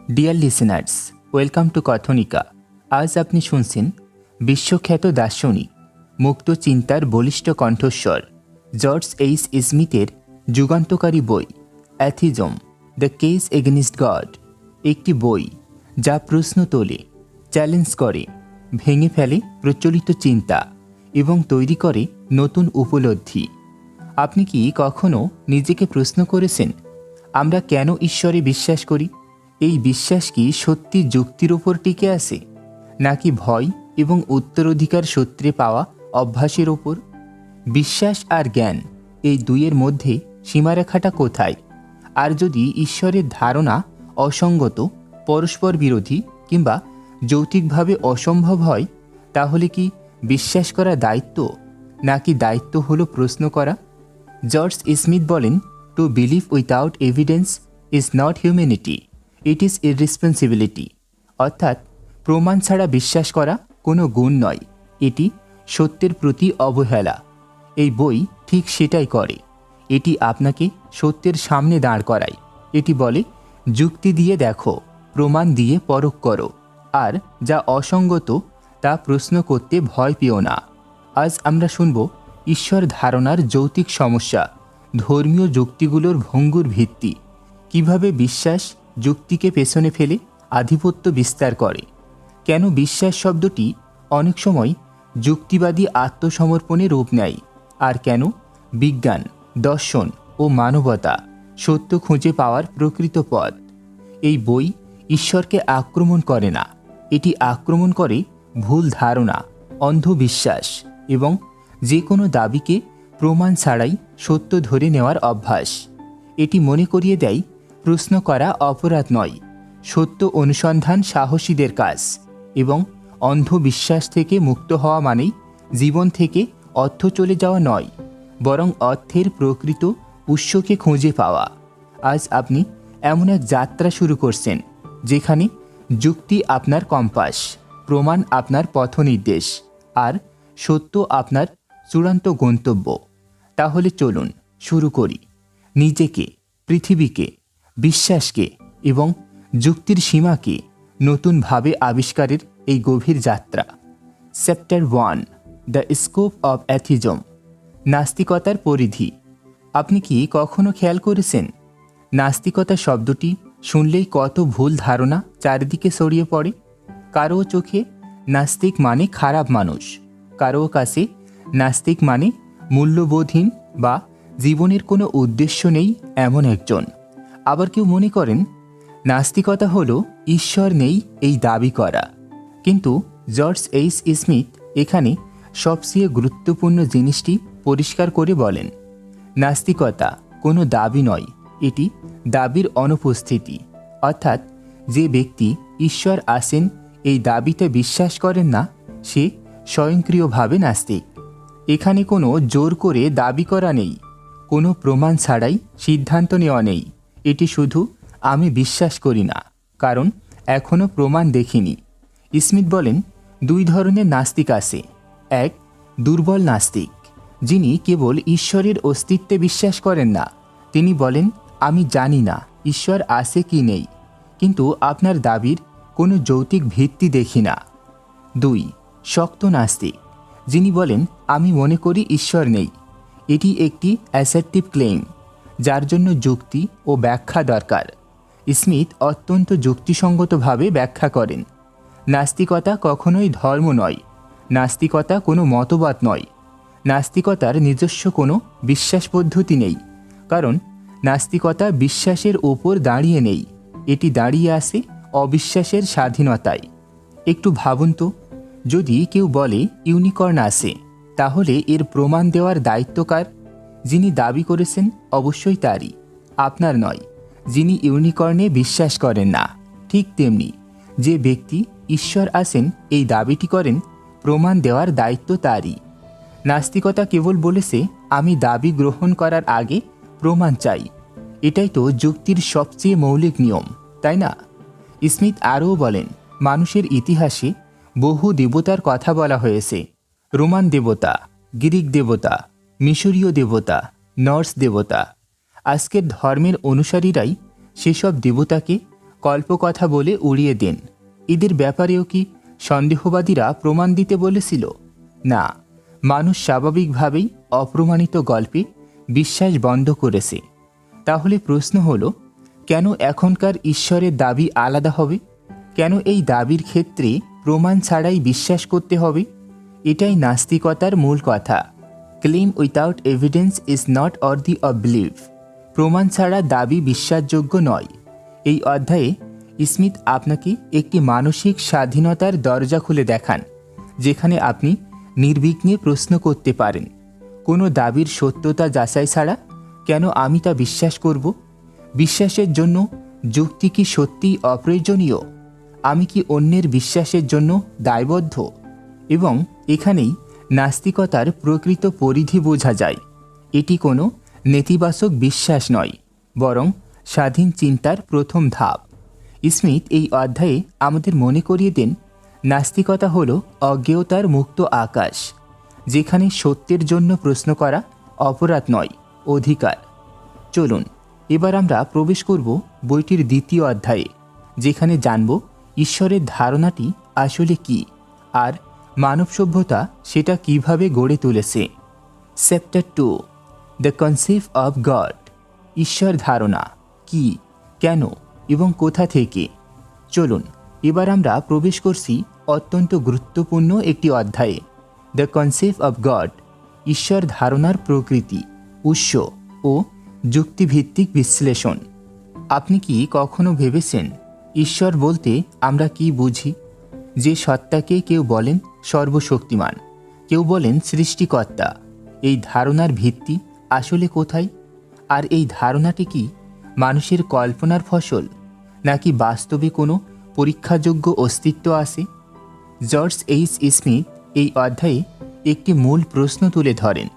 Deer listeners, welcome to Kathanika. আজ আপনি শুনছেন বিশ্বখ্যাত দার্শনিক, মুক্ত চিন্তার বলিষ্ঠ কণ্ঠস্বর জর্জ এইচ স্মিথের যুগান্তকারী বই atheism, the case against god. একটি বই যা প্রশ্ন তোলে, চ্যালেঞ্জ করে, ভেঙে ফেলে প্রচলিত চিন্তা এবং তৈরি করে নতুন উপলব্ধি। আপনি কি কখনো নিজেকে প্রশ্ন করেছেন, আমরা কেন ঈশ্বরে বিশ্বাস করি? এই বিশ্বাস কি সত্যি যুক্তির ওপর টিকে আছে, নাকি ভয় এবং উত্তরাধিকার সূত্রে পাওয়া অভ্যাসের ওপর? বিশ্বাস আর জ্ঞান, এই দুইয়ের মধ্যে সীমারেখাটা কোথায়? আর যদি ঈশ্বরের ধারণা অসঙ্গত, পরস্পর বিরোধী কিংবা যৌক্তিকভাবে অসম্ভব হয়, তাহলে কি বিশ্বাস করা দায়িত্ব, নাকি দায়িত্ব হলো প্রশ্ন করা? জর্জ স্মিথ বলেন, to believe without evidence is not humanity, it is irresponsibility. অর্থাৎ প্রমাণ ছাড়া বিশ্বাস করা কোনো গুণ নয়, এটি সত্যের প্রতি অবহেলা। এই বই ঠিক সেটাই করে। এটি আপনাকে সত্যের সামনে দাঁড় করায়। এটি বলে, যুক্তি দিয়ে দেখো, প্রমাণ দিয়ে পরখ করো, আর যা অসঙ্গত তা প্রশ্ন করতে ভয় পেও না। আজ আমরা শুনব ঈশ্বর ধারণার যৌক্তিক সমস্যা, ধর্মীয় যুক্তিগুলোর ভঙ্গুর ভিত্তি, কিভাবে বিশ্বাস যুক্তিকে পেছনে ফেলে আধিপত্য বিস্তার করে, কেন বিশ্বাস শব্দটি অনেক সময় যুক্তিবাদী আত্মসমর্পণে রূপ নেয়, আর কেন বিজ্ঞান, দর্শন ও মানবতা সত্য খুঁজে পাওয়ার প্রকৃত পথ। এই বই ঈশ্বরকে আক্রমণ করে না, এটি আক্রমণ করে ভুল ধারণা, অন্ধবিশ্বাস এবং যে কোনো দাবিকে প্রমাণ ছাড়াই সত্য ধরে নেওয়ার অভ্যাস। এটি মনে করিয়ে দেয়, প্রশ্ন করা অপরাধ নয়, সত্য অনুসন্ধান সাহসীদের কাজ, এবং অন্ধবিশ্বাস থেকে মুক্ত হওয়া মানেই জীবন থেকে অর্থ চলে যাওয়া নয়, বরং অর্থের প্রকৃত উৎসকে খুঁজে পাওয়া। আজ আপনি এমন এক যাত্রা শুরু করছেন যেখানে যুক্তি আপনার কম্পাস, প্রমাণ আপনার পথনির্দেশ, আর সত্য আপনার চূড়ান্ত গন্তব্য। তাহলে চলুন শুরু করি নিজেকে, পৃথিবীকে, বিশ্বাসকে এবং যুক্তির সীমাকে নতুনভাবে আবিষ্কারের এই গভীর যাত্রা। Chapter 1, the scope of atheism, নাস্তিকতার পরিধি। আপনি কি কখনো খেয়াল করেছেন, নাস্তিকতা শব্দটি শুনলেই কত ভুল ধারণা চারিদিকে ছড়িয়ে পড়ে? কারো চোখে নাস্তিক মানে খারাপ মানুষ, কারো কাছে নাস্তিক মানে মূল্যবোধহীন বা জীবনের কোনো উদ্দেশ্য নেই এমন একজন। আবার কেউ মনে করেন নাস্তিকতা হলো ঈশ্বর নেই এই দাবি করা। কিন্তু জর্জ এইচ স্মিথ এখানে সবচেয়ে গুরুত্বপূর্ণ জিনিসটি পরিষ্কার করে বলেন, নাস্তিকতা কোনো দাবি নয়, এটি দাবির অনুপস্থিতি। অর্থাৎ যে ব্যক্তি ঈশ্বর আছেন এই দাবিতে বিশ্বাস করেন না, সে স্বয়ংক্রিয়ভাবে নাস্তিক। এখানে কোনো জোর করে দাবি করা নেই, কোনো প্রমাণ ছাড়াই সিদ্ধান্ত নেওয়া নেই। এটি শুধু আমি বিশ্বাস করি না, কারণ এখনও প্রমাণ দেখিনি। স্মিথ বলেন, দুই ধরনের নাস্তিক আছে। এক, দুর্বল নাস্তিক, যিনি কেবল ঈশ্বরের অস্তিত্বে বিশ্বাস করেন না। তিনি বলেন, আমি জানি না ঈশ্বর আছে কি নেই, কিন্তু আপনার দাবির কোনো যৌক্তিক ভিত্তি দেখি না। দুই, শক্ত নাস্তিক, যিনি বলেন, আমি মনে করি ঈশ্বর নেই। এটি একটি অ্যাসার্টিভ ক্লেইম, যার জন্য যুক্তি ও ব্যাখ্যা দরকার। স্মিথ অত্যন্ত যুক্তিসঙ্গতভাবে ব্যাখ্যা করেন, নাস্তিকতা কখনোই ধর্ম নয়, নাস্তিকতা কোনো মতবাদ নয়, নাস্তিকতার নিজস্ব কোনো বিশ্বাস পদ্ধতি নেই, কারণ নাস্তিকতা বিশ্বাসের ওপর দাঁড়িয়ে নেই, এটি দাঁড়িয়ে আছে অবিশ্বাসের স্বাধীনতায়। একটু ভাবুন তো, যদি কেউ বলে ইউনিকর্ন আছে, তাহলে এর প্রমাণ দেওয়ার দায়িত্ব কার? যিনি দাবি করেছেন অবশ্যই তারই, আপনার নয়, যিনি ইউনিকর্নে বিশ্বাস করেন না। ঠিক তেমনি যে ব্যক্তি ঈশ্বর আছেন এই দাবিটি করেন, প্রমাণ দেওয়ার দায়িত্ব তারই। নাস্তিকতা কেবল বলেছে, আমি দাবি গ্রহণ করার আগে প্রমাণ চাই। এটাই তো যুক্তির সবচেয়ে মৌলিক নিয়ম, তাই না? স্মিথ আরও বলেন, মানুষের ইতিহাসে বহু দেবতার কথা বলা হয়েছে। রোমান দেবতা, গ্রিক দেবতা, মিশরীয় দেবতা, নর্স দেবতা। আজকের ধর্মের অনুসারীরাই সেসব দেবতাকে কল্পকথা বলে উড়িয়ে দেন। এদের ব্যাপারেও কি সন্দেহবাদীরা প্রমাণ দিতে বলেছিল? না, মানুষ স্বাভাবিকভাবেই অপ্রমাণিত গল্পে বিশ্বাস বন্ধ করেছে। তাহলে প্রশ্ন হলো, কেন এখনকার ঈশ্বরের দাবি আলাদা হবে? কেন এই দাবির ক্ষেত্রে প্রমাণ ছাড়াই বিশ্বাস করতে হবে? এটাই নাস্তিকতার মূল কথা। Claim without evidence is not worthy of belief. প্রমাণ ছাড়া দাবি বিশ্বাসযোগ্য নয়। এই অধ্যায়ে স্মিথ আপনাকে একটি মানসিক স্বাধীনতার দরজা খুলে দেখান, যেখানে আপনি নির্বিঘ্নে প্রশ্ন করতে পারেন, কোনো দাবির সত্যতা যাচাই ছাড়া কেন আমি তা বিশ্বাস করব? বিশ্বাসের জন্য যুক্তি কি সত্যিই অপ্রয়োজনীয়? আমি কি অন্যের বিশ্বাসের জন্য দায়বদ্ধ? এবং এখানেই নাস্তিকতার প্রকৃত পরিধি বোঝা যায়। এটি কোনো নেতিবাচক বিশ্বাস নয়, বরং স্বাধীন চিন্তার প্রথম ধাপ। স্মিথ এই অধ্যায়ে আমাদের মনে করিয়ে দেন, নাস্তিকতা হল অজ্ঞেয়তার মুক্ত আকাশ, যেখানে সত্যের জন্য প্রশ্ন করা অপরাধ নয়, অধিকার। চলুন এবার আমরা প্রবেশ করব বইটির দ্বিতীয় অধ্যায়ে, যেখানে জানব ঈশ্বরের ধারণাটি আসলে কি আর মানব সভ্যতা সেটা কিভাবে গড়ে তুলেছে। Chapter 2, the concept of god. ঈশ্বর ধারণা কি, কেন এবং কোথা থেকে? চলুন এবার আমরা প্রবেশ করছি অত্যন্ত গুরুত্বপূর্ণ একটি অধ্যায়ে, দ্য কনসেপ্ট অফ গড। ঈশ্বর ধারণার প্রকৃতি, উৎস ও যুক্তিভিত্তিক বিশ্লেষণ। আপনি কি কখনো ভেবেছেন ঈশ্বর বলতে আমরা কি বুঝি? যে সত্তাকে কেউ বলেন সর্বশক্তিমান, কেউ বলেন সৃষ্টিকর্তা। এই ধারণার ভিত্তি আসলে কোথায়? আর এই ধারণাটি কি মানুষের কল্পনার ফসল, নাকি বাস্তবে কোনো পরীক্ষাযোগ্য অস্তিত্ব আছে? জর্জ এইচ স্মিথ এই অধ্যায়ে একটি মূল প্রশ্ন তুলে ধরেন।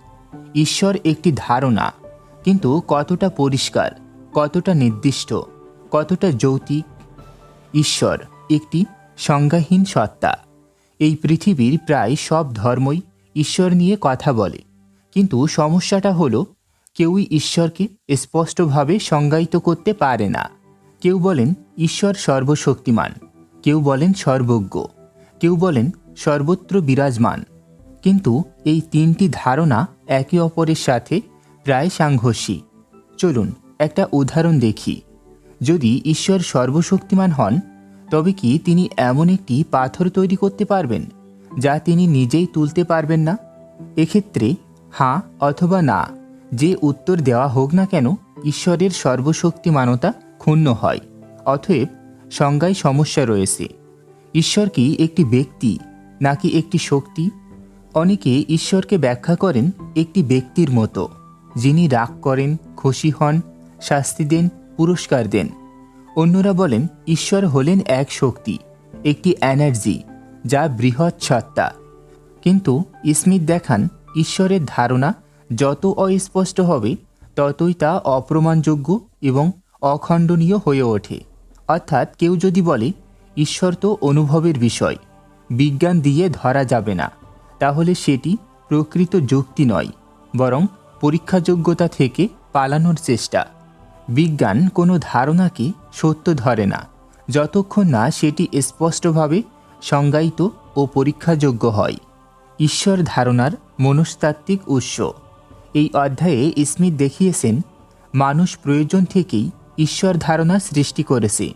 ঈশ্বর একটি ধারণা, কিন্তু কতটা পরিষ্কার, কতটা নির্দিষ্ট, কতটা যৌক্তিক? ঈশ্বর একটি সংজ্ঞাহীন সত্তা। এই পৃথিবীর প্রায় সব ধর্মই ঈশ্বর নিয়ে কথা বলে, কিন্তু সমস্যাটা হলো কেউই ঈশ্বরকে স্পষ্টভাবে সংজ্ঞায়িত করতে পারে না। কেউ বলেন ঈশ্বর সর্বশক্তিমান, কেউ বলেন সর্বজ্ঞ, কেউ বলেন সর্বত্র বিরাজমান। কিন্তু এই তিনটি ধারণা একে অপরের সাথে প্রায় সাংঘর্ষিক। চলুন একটা উদাহরণ দেখি। যদি ঈশ্বর সর্বশক্তিমান হন, তবে কি তিনি এমন একটি পাথর তৈরি করতে পারবেন যা তিনি নিজেই তুলতে পারবেন না? এক্ষেত্রে হ্যাঁ অথবা না যে উত্তর দেওয়া হোক না কেন, ঈশ্বরের সর্বশক্তিমানতা ক্ষুণ্ণ হয়। অতএব সংজ্ঞায় সমস্যা রয়েছে। ঈশ্বর কি একটি ব্যক্তি নাকি একটি শক্তি? অনেকে ঈশ্বরকে ব্যাখ্যা করেন একটি ব্যক্তির মতো, যিনি রাগ করেন, খুশি হন, শাস্তি দেন, পুরস্কার দেন। অন্যরা বলেন ঈশ্বর হলেন এক শক্তি, একটি এনার্জি, যা বৃহৎ সত্তা। কিন্তু স্মিথ দেখান ঈশ্বরের ধারণা যত অস্পষ্ট হবে, ততই তা অপ্রমাণযোগ্য এবং অখণ্ডনীয় হয়ে ওঠে। অর্থাৎ কেউ যদি বলে ঈশ্বর তো অনুভবের বিষয়, বিজ্ঞান দিয়ে ধরা যাবে না, তাহলে সেটি প্রকৃত যুক্তি নয়, বরং পরীক্ষাযোগ্যতা থেকে পালানোর চেষ্টা। বিজ্ঞান কোনো ধারণাকে সত্য ধরে না যতক্ষণ না সেটি স্পষ্টভাবে সংজ্ঞায়িত ও পরীক্ষাযোগ্য হয়। ঈশ্বর ধারণার মনস্তাত্ত্বিক উৎস। এই অধ্যায়ে স্মিথ দেখিয়েছেন মানুষ প্রয়োজন থেকেই ঈশ্বর ধারণা সৃষ্টি করেছে।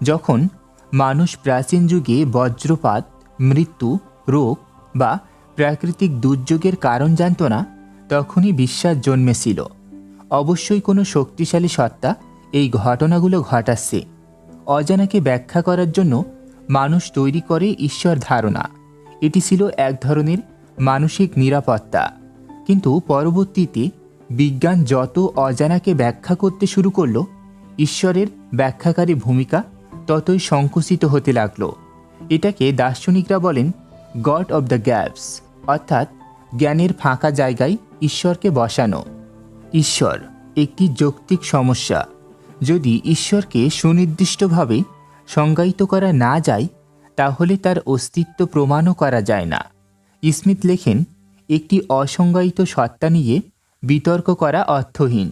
যখন মানুষ প্রাচীন যুগে বজ্রপাত, মৃত্যু, রোগ বা প্রাকৃতিক দুর্যোগের কারণ জানত না, তখনই বিশ্বাস জন্মেছিল অবশ্যই কোনো শক্তিশালী সত্তা এই ঘটনাগুলো ঘটাচ্ছে। অজানাকে ব্যাখ্যা করার জন্য মানুষ তৈরি করে ঈশ্বর ধারণা। এটি ছিল এক ধরনের মানসিক নিরাপত্তা। কিন্তু পরবর্তীতে বিজ্ঞান যত অজানাকে ব্যাখ্যা করতে শুরু করল, ঈশ্বরের ব্যাখ্যাকারী ভূমিকা ততই সংকুচিত হতে লাগল। এটাকে দার্শনিকরা বলেন গড অব দ্য গ্যাপস, অর্থাৎ জ্ঞানের ফাঁকা জায়গায় ঈশ্বরকে বসানো। ঈশ্বর একটি যৌক্তিক সমস্যা। যদি ঈশ্বরকে সুনির্দিষ্টভাবে সংজ্ঞায়িত করা না যায়, তাহলে তার অস্তিত্ব প্রমাণও করা যায় না। স্মিথ লেখেন, একটি অসংজ্ঞায়িত সত্তা নিয়ে বিতর্ক করা অর্থহীন।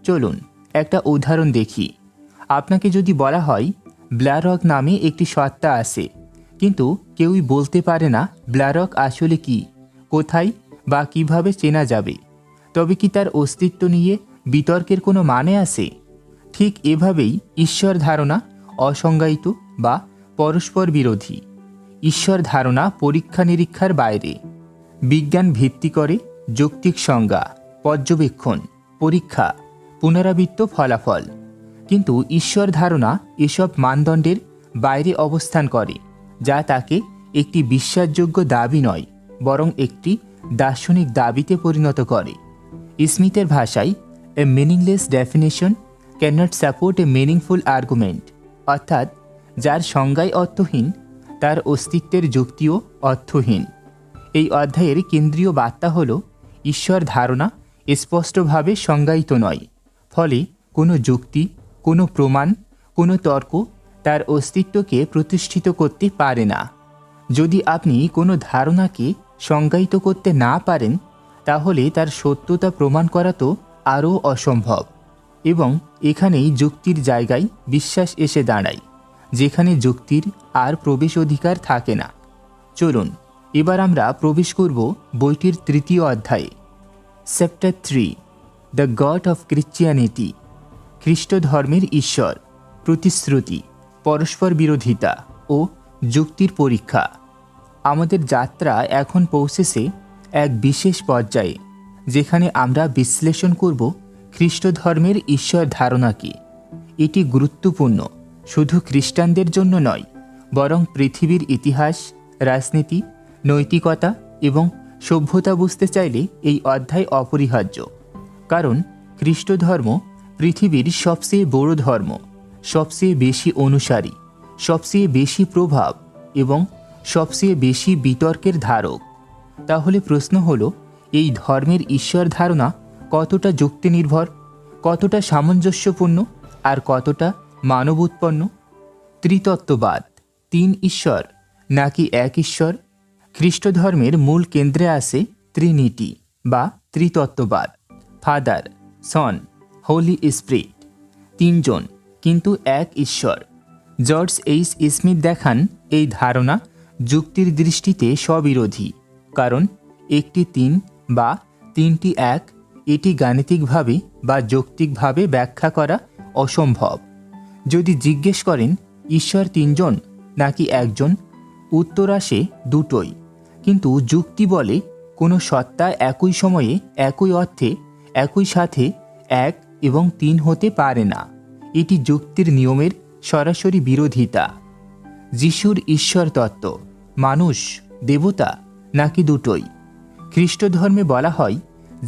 চলুন একটা উদাহরণ দেখি। আপনাকে যদি বলা হয় ব্ল্যারক নামে একটি সত্তা আছে, কিন্তু কেউই বলতে পারে না ব্ল্যারক আসলে কি, কোথায় বা কিভাবে চেনা যাবে। তবে কি তার অস্তিত্ব নিয়ে বিতর্কের কোনো মানে আছে? ঠিক এভাবেই ঈশ্বর ধারণা অসংজ্ঞায়িত বা পরস্পর বিরোধী। ঈশ্বর ধারণা পরীক্ষা নিরীক্ষার বাইরে, বিজ্ঞান ভিত্তি করে যৌক্তিক সংজ্ঞা, পর্যবেক্ষণ, পরীক্ষা, পুনরাবৃত্ত ফলাফল। কিন্তু ঈশ্বর ধারণা এসব মানদণ্ডের বাইরে অবস্থান করে, যা তাকে একটি বিশ্বাসযোগ্য দাবি নয়, বরং একটি দার্শনিক দাবিতে পরিণত করে। স্মিথের ভাষায়, a meaningless definition cannot support a meaningful argument, অর্থাৎ যার সংজ্ঞায় অর্থহীন তার অস্তিত্বের যুক্তিও অর্থহীন। এই অধ্যায়ের কেন্দ্রীয় বার্তা হল, ঈশ্বর ধারণা স্পষ্টভাবে সংজ্ঞায়িত নয়, ফলে কোনো যুক্তি, কোনো প্রমাণ, কোনো তর্ক তার অস্তিত্বকে প্রতিষ্ঠিত করতে পারে না। যদি আপনি কোনো ধারণাকে সংজ্ঞায়িত করতে না পারেন, তাহলে তার সত্যতা প্রমাণ করা তো আরও অসম্ভব। এবং এখানেই যুক্তির জায়গায় বিশ্বাস এসে দাঁড়ায়, যেখানে যুক্তির আর প্রবেশ অধিকার থাকে না। চলুন এবার আমরা প্রবেশ করব বইটির তৃতীয় অধ্যায়ে। Chapter 3, the God of Christianity, খ্রিস্ট ধর্মের ঈশ্বর, প্রতিশ্রুতি, পরস্পর বিরোধিতা ও যুক্তির পরীক্ষা। আমাদের যাত্রা এখন পৌঁছেছে এক বিশেষ পর্যায়ে, যেখানে আমরা বিশ্লেষণ করব খ্রিস্ট ধর্মের ঈশ্বর ধারণাকে। এটি গুরুত্বপূর্ণ শুধু খ্রিস্টানদের জন্য নয়, বরং পৃথিবীর ইতিহাস, রাজনীতি, নৈতিকতা এবং সভ্যতা বুঝতে চাইলে এই অধ্যায় অপরিহার্য। কারণ খ্রিস্ট ধর্ম পৃথিবীর সবচেয়ে বড় ধর্ম, সবচেয়ে বেশি অনুসারী, সবচেয়ে বেশি প্রভাব এবং সবচেয়ে বেশি বিতর্কের ধারক। তাহলে প্রশ্ন হল, এই ধর্মের ঈশ্বর ধারণা কতটা যুক্তিনির্ভর, কতটা সামঞ্জস্যপূর্ণ আর কতটা মানব উৎপন্ন? ত্রিতত্ত্ববাদ, 3 ঈশ্বর নাকি এক ঈশ্বর? খ্রিস্ট ধর্মের মূল কেন্দ্রে আছে ট্রিনিটি বা ত্রিতত্ত্ববাদ, ফাদার, সন, হোলি স্পিরিট, 3 জন কিন্তু এক ঈশ্বর। জর্জ এইচ স্মিথ দেখান এই ধারণা যুক্তির দৃষ্টিতে স্ববিরোধী, কারণ একটি 3 বা 3টি এক, এটি গাণিতিকভাবে বা যৌক্তিকভাবে ব্যাখ্যা করা অসম্ভব। যদি জিজ্ঞেস করেন ঈশ্বর 3 জন নাকি একজন, উত্তর আসে দুটোই। কিন্তু যুক্তি বলে কোনো সত্তা একই সময়ে, একই অর্থে, একই সাথে 1 এবং 3 হতে পারে না। এটি যুক্তির নিয়মের সরাসরি বিরোধিতা। যিশুর ঈশ্বর তত্ত্ব, মানুষ, দেবতা নাকি দুটোই? খ্রিস্ট ধর্মে বলা হয়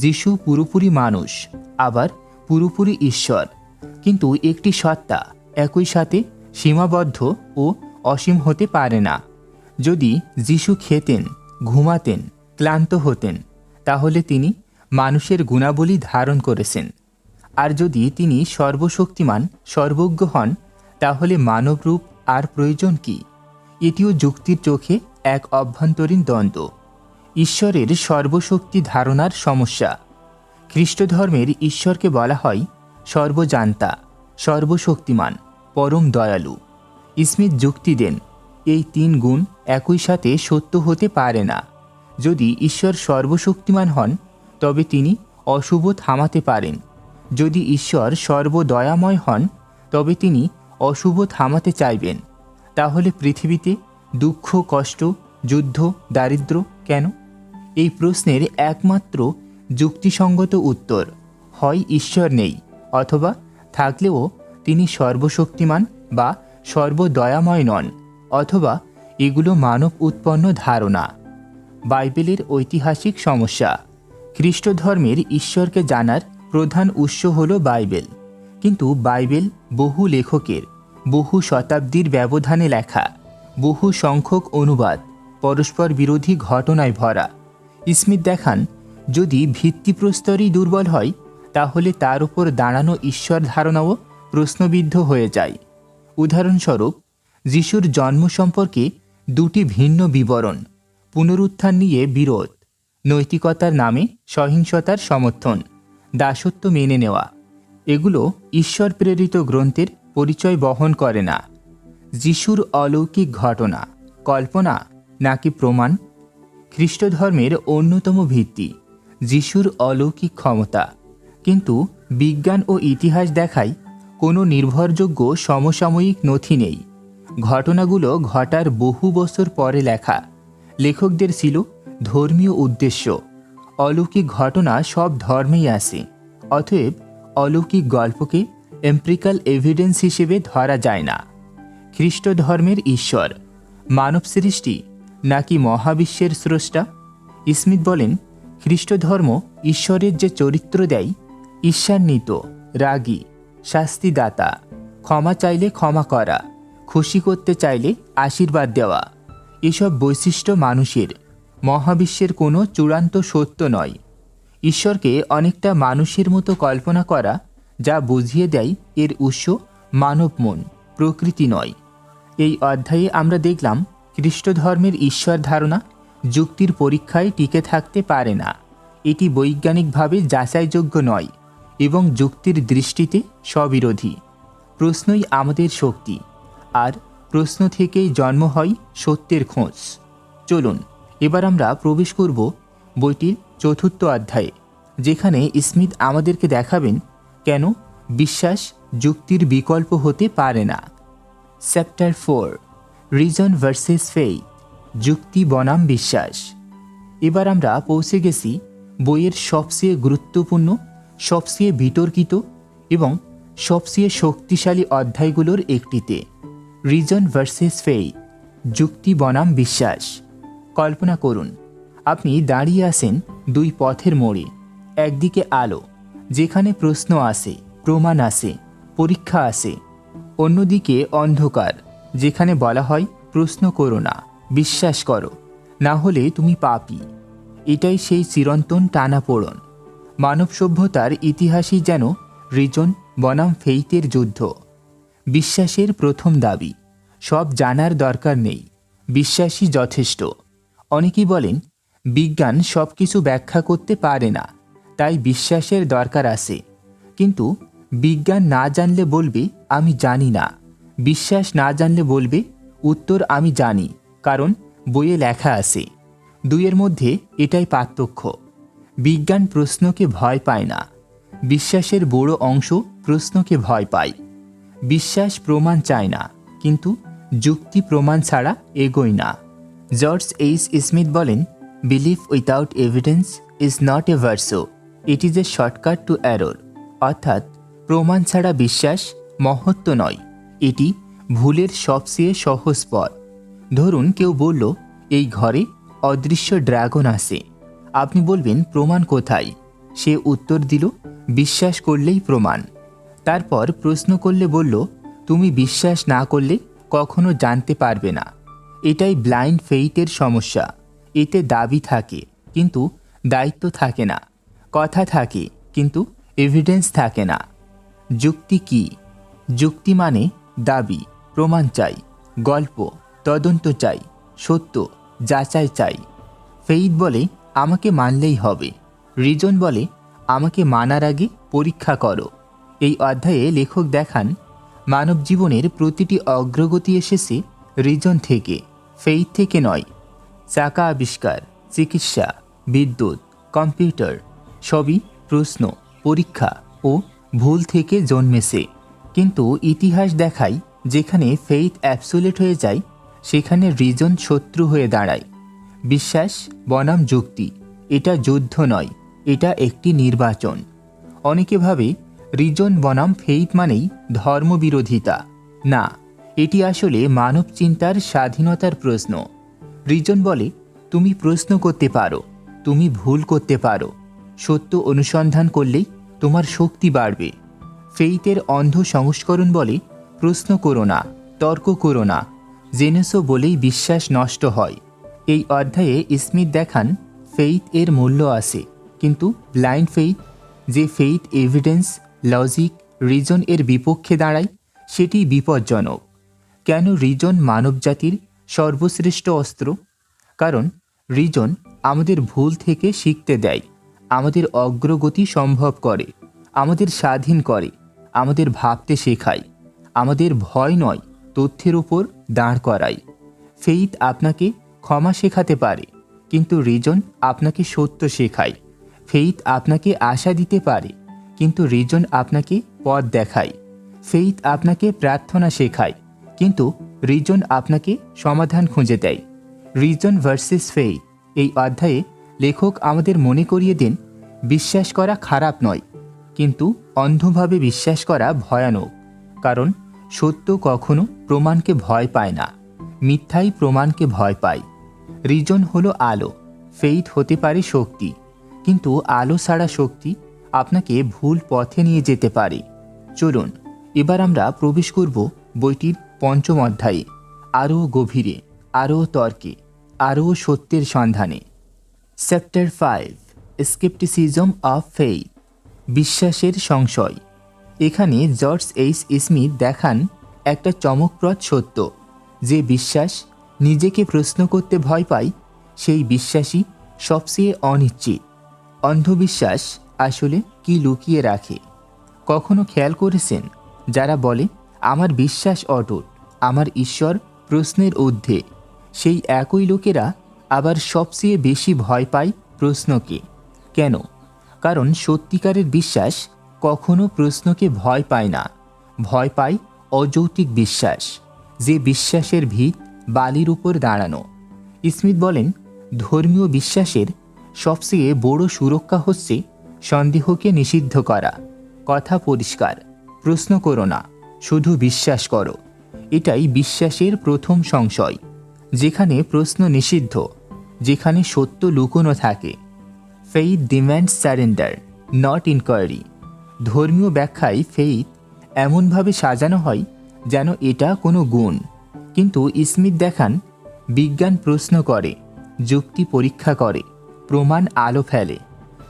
যিশু পুরোপুরি মানুষ, আবার পুরোপুরি ঈশ্বর। কিন্তু একটি সত্তা একই সাথে সীমাবদ্ধ ও অসীম হতে পারে না। যদি যিশু খেতেন, ঘুমাতেন, ক্লান্ত হতেন, তাহলে তিনি মানুষের গুণাবলী ধারণ করেছেন। আর যদি তিনি সর্বশক্তিমান, সর্বজ্ঞ হন, তাহলে মানবরূপ আর প্রয়োজন কি? এটিও যুক্তির চোখে এক অভ্যন্তরীণ দ্বন্দ্ব, ঈশ্বরের সর্বশক্তি ধারণার সমস্যা। খ্রিস্ট ধর্মের ঈশ্বরকে বলা হয় সর্বজান্তা, সর্বশক্তিমান, পরম দয়ালু। স্মিথ যুক্তি দেন এই 3 গুণ একই সাথে সত্য হতে পারে না। যদি ঈশ্বর সর্বশক্তিমান হন, তবে তিনি অশুভ থামাতে পারেন। যদি ঈশ্বর সর্বদয়াময় হন, তবে তিনি অশুভ থামাতে চাইবেন। তাহলে পৃথিবীতে দুঃখ, কষ্ট, যুদ্ধ, দারিদ্র্য কেন? এই প্রশ্নের একমাত্র যুক্তিসঙ্গত উত্তর হয় ঈশ্বর নেই, অথবা থাকলেও তিনি সর্বশক্তিমান বা সর্বদয়াময় নন, অথবা এগুলো মানব উৎপন্ন ধারণা। বাইবেলের ঐতিহাসিক সমস্যা। খ্রিস্ট ধর্মের ঈশ্বরকে জানার প্রধান উৎস হল বাইবেল। কিন্তু বাইবেল বহু লেখকের, বহু শতাব্দীর ব্যবধানে লেখা, বহু সংখ্যক অনুবাদ, পরস্পর বিরোধী ঘটনায় ভরা। স্মিথ দেখান যদি ভিত্তিপ্রস্তরই দুর্বল হয়, তাহলে তার উপর দাঁড়ানো ঈশ্বর ধারণাও প্রশ্নবিদ্ধ হয়ে যায়। উদাহরণস্বরূপ, যিশুর জন্ম সম্পর্কে 2টি ভিন্ন বিবরণ, পুনরুত্থান নিয়ে বিরোধ, নৈতিকতার নামে সহিংসতার সমর্থন, দাসত্ব মেনে নেওয়া, এগুলো ঈশ্বর প্রেরিত গ্রন্থের পরিচয় বহন করে না। যিশুর অলৌকিক ঘটনা কল্পনা নাকি প্রমাণ? খ্রিস্ট ধর্মের অন্যতম ভিত্তি যিশুর অলৌকিক ক্ষমতা, কিন্তু বিজ্ঞান ও ইতিহাস দেখায় কোনো নির্ভরযোগ্য সমসাময়িক নথি নেই। ঘটনাগুলো ঘটার বহু বছর পরে লেখা। লেখকদের ছিল ধর্মীয় উদ্দেশ্য। অলৌকিক ঘটনা সব ধর্মেই আছে, অতএব অলৌকিক গল্পকে এম্পিরিক্যাল এভিডেন্স হিসেবে ধরা যায় না। খ্রিস্ট ধর্মের ঈশ্বর মানব সৃষ্টি নাকি মহাবিশ্বের স্রষ্টা? স্মিথ বলেন, খ্রিস্ট ধর্ম ঈশ্বরের যে চরিত্র দেয়, ঈর্ষান্বিত, রাগী, শাস্তিদাতা, ক্ষমা চাইলে ক্ষমা করা, খুশি করতে চাইলে আশীর্বাদ দেওয়া, এসব বৈশিষ্ট্য মানুষের। মহাবিশ্বের কোনো চূড়ান্ত সত্য নয়। ঈশ্বরকে অনেকটা মানুষের মতো কল্পনা করা, যা বুঝিয়ে দেয় এর উৎস মানব মন, প্রকৃতি নয়। এই অধ্যায়ে আমরা দেখলাম খ্রিস্ট ধর্মের ঈশ্বর ধারণা যুক্তির পরীক্ষায় টিকে থাকতে পারে না। এটি বৈজ্ঞানিকভাবে যাচাইযোগ্য নয় এবং যুক্তির দৃষ্টিতে স্ববিরোধী। প্রশ্নই আমাদের শক্তি, আর প্রশ্ন থেকেই জন্ম হয় সত্যের খোঁজ। চলুন এবার আমরা প্রবেশ করব বইটির ৪র্থ অধ্যায়ে, যেখানে স্মিথ আমাদেরকে দেখাবেন কেন বিশ্বাস যুক্তির বিকল্প হতে পারে না। চ্যাপ্টার 4, রিজন ভার্সেস ফেইথ, যুক্তি বনাম বিশ্বাস। এবার আমরা পৌঁছে গেছি বইয়ের সবচেয়ে গুরুত্বপূর্ণ, সবচেয়ে বিতর্কিত এবং সবচেয়ে শক্তিশালী অধ্যায়গুলোর একটিতে, রিজন ভার্সেস ফেইথ, যুক্তি বনাম বিশ্বাস। কল্পনা করুন, আপনি দাঁড়িয়ে আছেন দুই পথের মোড়ে। একদিকে আলো, যেখানে প্রশ্ন আসে, প্রমাণ আসে, পরীক্ষা আসে। অন্যদিকে অন্ধকার, যেখানে বলা হয় প্রশ্ন করো না, বিশ্বাস করো, না হলে তুমি পাপী। এটাই সেই চিরন্তন টানাপোড়ন। মানব সভ্যতার ইতিহাসই যেন রিজন বনাম ফেইথের যুদ্ধ। বিশ্বাসের প্রথম দাবি, সব জানার দরকার নেই, বিশ্বাসই যথেষ্ট। অনেকেই বলেন বিজ্ঞান সব কিছু ব্যাখ্যা করতে পারে না, তাই বিশ্বাসের দরকার আছে। কিন্তু বিজ্ঞান না জানলে বলবে আমি জানি না, বিশ্বাস না জানলে বলবে উত্তর আমি জানি, কারণ বইয়ে লেখা আছে। দুইয়ের মধ্যে এটাই পার্থক্য। বিজ্ঞান প্রশ্নকে ভয় পায় না, বিশ্বাসের বড় অংশ প্রশ্নকে ভয় পায়। বিশ্বাস প্রমাণ চায় না, কিন্তু যুক্তি প্রমাণ ছাড়া এগোয় না। জর্জ এইচ স্মিথ বলেন, believe without evidence is not a virtue, it is a shortcut to error. অর্থাৎ প্রমাণ ছাড়া বিশ্বাস মহত্ব নয়, এটি ভুলের সবচেয়ে সহজ পথ। ধরুন কেউ বলল এই ঘরে অদৃশ্য ড্রাগন আছে। আপনি বলবেন প্রমাণ কোথায়? সে উত্তর দিল বিশ্বাস করলেই প্রমাণ। তারপর প্রশ্ন করলে বলল তুমি বিশ্বাস না করলে কখনো জানতে পারবে না। এটাই ব্লাইন্ড ফেইথের সমস্যা। এতে দাবি থাকে কিন্তু দায়িত্ব থাকে না, কথা থাকে কিন্তু এভিডেন্স থাকে না। যুক্তি কি? যুক্তি মানে দাবি, প্রমাণ চাই, গল্প, তদন্ত চাই, সত্য, যাচাই চাই। ফেইথ বলে আমাকে মানলেই হবে, রিজন বলে আমাকে মানার আগে পরীক্ষা করো। এই অধ্যায়ে লেখক দেখান মানব জীবনের প্রতিটি অগ্রগতি এসেছে রিজন থেকে, ফেইথ থেকে নয়। চাকা আবিষ্কার, চিকিৎসা, বিদ্যুৎ, কম্পিউটার সবই প্রশ্ন, পরীক্ষা ও ভুল থেকে জন্মেছে। কিন্তু ইতিহাস দেখায় যেখানে ফেইথ অ্যাবসোলিউট হয়ে যায়, সেখানে রিজন শত্রু হয়ে দাঁড়ায়। বিশ্বাস বনাম যুক্তি, এটা যুদ্ধ নয়, এটা একটি নির্বাচন। অনেকে ভাবে রিজন বনাম ফেইথ মানেই ধর্মবিরোধিতা। না, এটি আসলে মানব চিন্তার স্বাধীনতার প্রশ্ন। রিজন বলে তুমি প্রশ্ন করতে পারো, তুমি ভুল করতে পারো, সত্য অনুসন্ধান করলেই তোমার শক্তি বাড়বে। ফেইথের অন্ধ সংস্করণ বলে প্রশ্ন করো না, তর্ক করো না, জেনেছো বলেই বিশ্বাস নষ্ট হয়। এই অধ্যায়ে স্মিথ দেখান ফেইথ এর মূল্য আছে, কিন্তু ব্লাইন্ড ফেইথ, যে ফেইথ এভিডেন্স, লজিক, রিজন এর বিপক্ষে দাঁড়ায়, সেটি বিপজ্জনক। কেন রিজন মানবজাতির সর্বশ্রেষ্ঠ অস্ত্র? কারণ রিজন আমাদের ভুল থেকে শিখতে দেয়, আমাদের অগ্রগতি সম্ভব করে, আমাদের স্বাধীন করে, আমাদের ভাবতে শেখায়। আমাদের ভয় নয়, তথ্যের উপর দাঁড় করায়। ফেইথ আপনাকে ক্ষমা শেখাতে পারে, কিন্তু রিজন আপনাকে সত্য শেখায়। ফেইথ আপনাকে আশা দিতে পারে, কিন্তু রিজন আপনাকে পথ দেখায়। ফেইথ আপনাকে প্রার্থনা শেখায়, কিন্তু রিজন আপনাকে সমাধান খুঁজে দেয়। রিজন ভার্সেস ফেইথ এই অধ্যায়ে লেখক আমাদের মনে করিয়ে দেন, বিশ্বাস করা খারাপ নয়, কিন্তু অন্ধভাবে বিশ্বাস করা ভয়ানক। কারণ সত্য কখনো প্রমাণকে ভয় পায় না, মিথ্যাই প্রমাণকে ভয় পায়। রিজন হলো আলো, ফেইথ হতে পারে শক্তি, কিন্তু আলো ছাড়া শক্তি আপনাকে ভুল পথে নিয়ে যেতে পারে। চলুন এবার আমরা প্রবেশ করব বইটির পঞ্চম অধ্যায়ে, আরও গভীরে, আরও তর্কে, আরও সত্যের সন্ধানে। চ্যাপ্টার 5, স্কেপটিসিজম অফ ফেইথ, বিশ্বাসের সংশয়। এখানে জর্জ এইচ স্মিথ দেখান একটা চমকপ্রদ সত্য, যে বিশ্বাস নিজেকে প্রশ্ন করতে ভয় পায়, সেই বিশ্বাসই সবচেয়ে অনিশ্চিত। অন্ধবিশ্বাস আসলে কি লুকিয়ে রাখে? কখনো খেয়াল করেছেন, যারা বলে আমার বিশ্বাস অটুট, আমার ঈশ্বর প্রশ্নের ঊর্ধ্বে, সেই একই লোকেরা আবার সবচেয়ে বেশি ভয় পায় প্রশ্নকে। কেন? কারণ সত্যিকারের বিশ্বাস কখনো প্রশ্নকে ভয় পায় না, ভয় পায় অযৌক্তিক বিশ্বাস, যে বিশ্বাসের ভিত বালির উপর দাঁড়ানো। স্মিথ বলেন, ধর্মীয় বিশ্বাসের সবচেয়ে বড় সুরক্ষা হচ্ছে সন্দেহকে নিষিদ্ধ করা। কথা পরিষ্কার, প্রশ্ন করো না, শুধু বিশ্বাস করো। এটাই বিশ্বাসের প্রথম সংশয়। যেখানে প্রশ্ন নিষিদ্ধ, যেখানে সত্য লুকোনো থাকে। Faith demands surrender, not inquiry. ধর্মীয় ব্যাখ্যায় ফেইথ এমনভাবে সাজানো হয় যেন এটা কোনো গুণ, কিন্তু স্মিথ দেখান বিজ্ঞান প্রশ্ন করে, যুক্তি পরীক্ষা করে, প্রমাণ আলো ফেলে,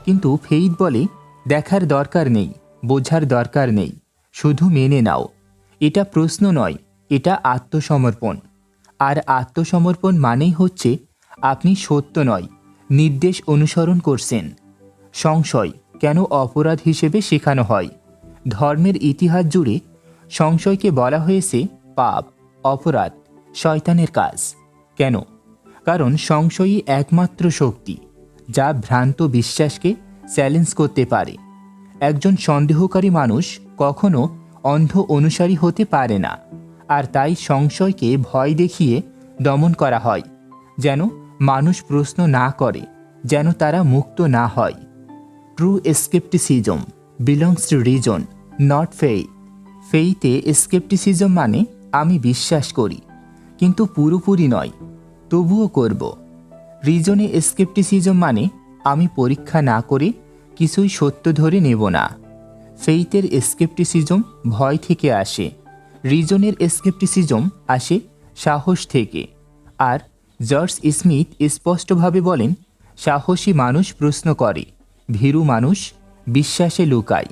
কিন্তু ফেইথ বলে দেখার দরকার নেই, বোঝার দরকার নেই, শুধু মেনে নাও। এটা প্রশ্ন নয়, এটা আত্মসমর্পণ। আর আত্মসমর্পণ মানেই হচ্ছে আপনি সত্য নয়, নির্দেশ অনুসরণ করছেন। সংশয় কেন অপরাধ হিসেবে শেখানো হয়? ধর্মের ইতিহাস জুড়ে সংশয়কে বলা হয়েছে পাপ, অপরাধ, শয়তানের কাজ। কেন? কারণ সংশয়ই একমাত্র শক্তি যা ভ্রান্ত বিশ্বাসকে চ্যালেঞ্জ করতে পারে। একজন সন্দেহকারী মানুষ কখনো অন্ধ অনুসারী হতে পারে না, আর তাই সংশয়কে ভয় দেখিয়ে দমন করা হয়, যেন মানুষ প্রশ্ন না করে, যেন তারা মুক্ত না হয়। True scepticism belongs to reason, not faith. ফেইথে স্কেপটিসিজম মানে আমি বিশ্বাস করি, কিন্তু পুরোপুরি নয়, তবুও করব। রিজনে স্কেপটিসিজম মানে আমি পরীক্ষা না করে কিছুই সত্য ধরে নেব না। ফেইথের স্কেপটিসিজম ভয় থেকে আসে, রিজনের স্কেপটিসিজম আসে সাহস থেকে। আর জর্জ স্মিথ স্পষ্টভাবে বলেন, সাহসী মানুষ প্রশ্ন করে, ভীরু মানুষ বিশ্বাসে লুকায়।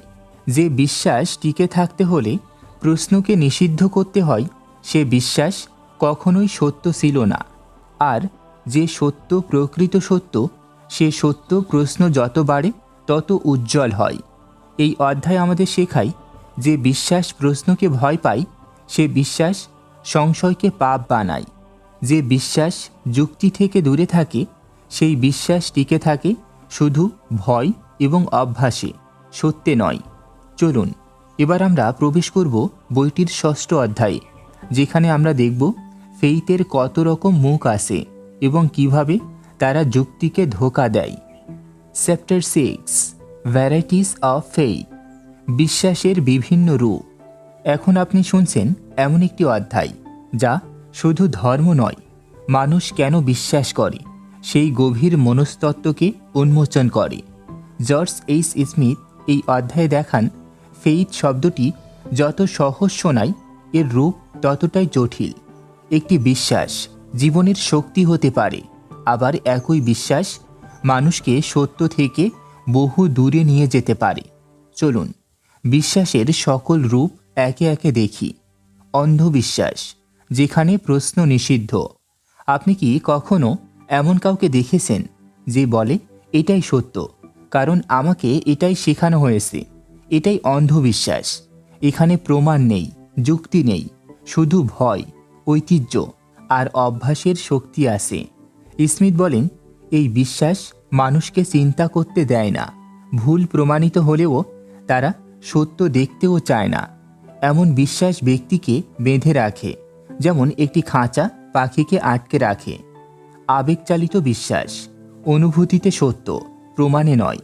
যে বিশ্বাস টিকে থাকতে হলে প্রশ্নকে নিষিদ্ধ করতে হয়, সে বিশ্বাস কখনোই সত্য ছিল না। আর যে সত্য প্রকৃত সত্য, সে সত্য প্রশ্ন যত বাড়ে তত উজ্জ্বল হয়। এই অধ্যায় আমাদের শেখায়, যে বিশ্বাস প্রশ্নকে ভয় পায়, সে বিশ্বাস সংশয়কে পাপ বানায়। যে বিশ্বাস যুক্তি থেকে দূরে থাকে, সেই বিশ্বাস টিকে থাকে শুধু ভয় এবং অভ্যাসে, সত্যে নয়। চলুন এবার আমরা প্রবেশ করব বইটির 6ষ্ঠ অধ্যায়ে, যেখানে আমরা দেখব ফেইথের কত রকম মুখ আছে এবং কিভাবে তারা যুক্তিকে ধোঁকা দেয়। চ্যাপ্টার 6, ভ্যারাইটিস অফ ফেইথ, বিশ্বাসের বিভিন্ন রূপ। এখন আপনি শুনছেন এমন একটি অধ্যায় যা শুধু ধর্ম নয়, মানুষ কেন বিশ্বাস করে সেই গভীর মনস্তত্ত্বকে উন্মোচন করে। জর্জ এইচ স্মিথ এই অধ্যায়ে দেখান, ফেইথ শব্দটি যত সহজ শোনায়, এর রূপ ততটাই জটিল। একটি বিশ্বাস জীবনের শক্তি হতে পারে, আবার একই বিশ্বাস মানুষকে সত্য থেকে বহু দূরে নিয়ে যেতে পারে। চলুন বিশ্বাসের সকল রূপ একে একে দেখি। অন্ধবিশ্বাস, যেখানে প্রশ্ন নিষিদ্ধ। আপনি কি কখনো এমন কাউকে দেখেছেন যে বলে এটাই সত্য, কারণ আমাকে এটাই শেখানো হয়েছে? এটাই অন্ধবিশ্বাস। এখানে প্রমাণ নেই, যুক্তি নেই, শুধু ভয়, ঐতিহ্য আর অভ্যাসের শক্তি আছে। স্মিথ বলেন, এই বিশ্বাস মানুষকে চিন্তা করতে দেয় না। ভুল প্রমাণিত হলেও তারা সত্য দেখতেও চায় না। এমন বিশ্বাস ব্যক্তিকে বেঁধে রাখে, যেমন একটি খাঁচা পাখিকে আটকে রাখে। আবেগচালিত বিশ্বাস অনুভূতিতে সত্য, প্রমাণে নয়।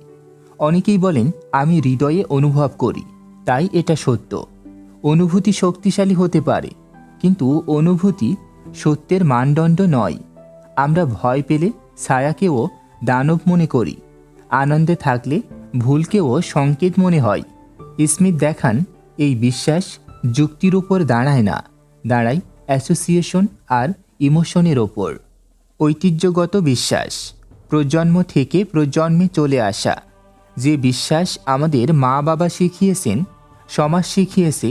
অনেকেই বলেন, আমি হৃদয়ে অনুভব করি, তাই এটা সত্য। অনুভূতি শক্তিশালী হতে পারে, কিন্তু অনুভূতি সত্যের মানদণ্ড নয়। আমরা ভয় পেলে ছায়াকেও দানব মনে করি, আনন্দে থাকলে ভুলকেও সংকেত মনে হয়। স্মিথ দেখান, এই বিশ্বাস যুক্তির উপর দাঁড়ায় না, দাঁড়ায় অ্যাসোসিয়েশন আর ইমোশনের ওপর। ঐতিহ্যগত বিশ্বাস প্রজন্ম থেকে প্রজন্মে চলে আসা। যে বিশ্বাস আমাদের মা বাবা শিখিয়েছেন, সমাজ শিখিয়েছে,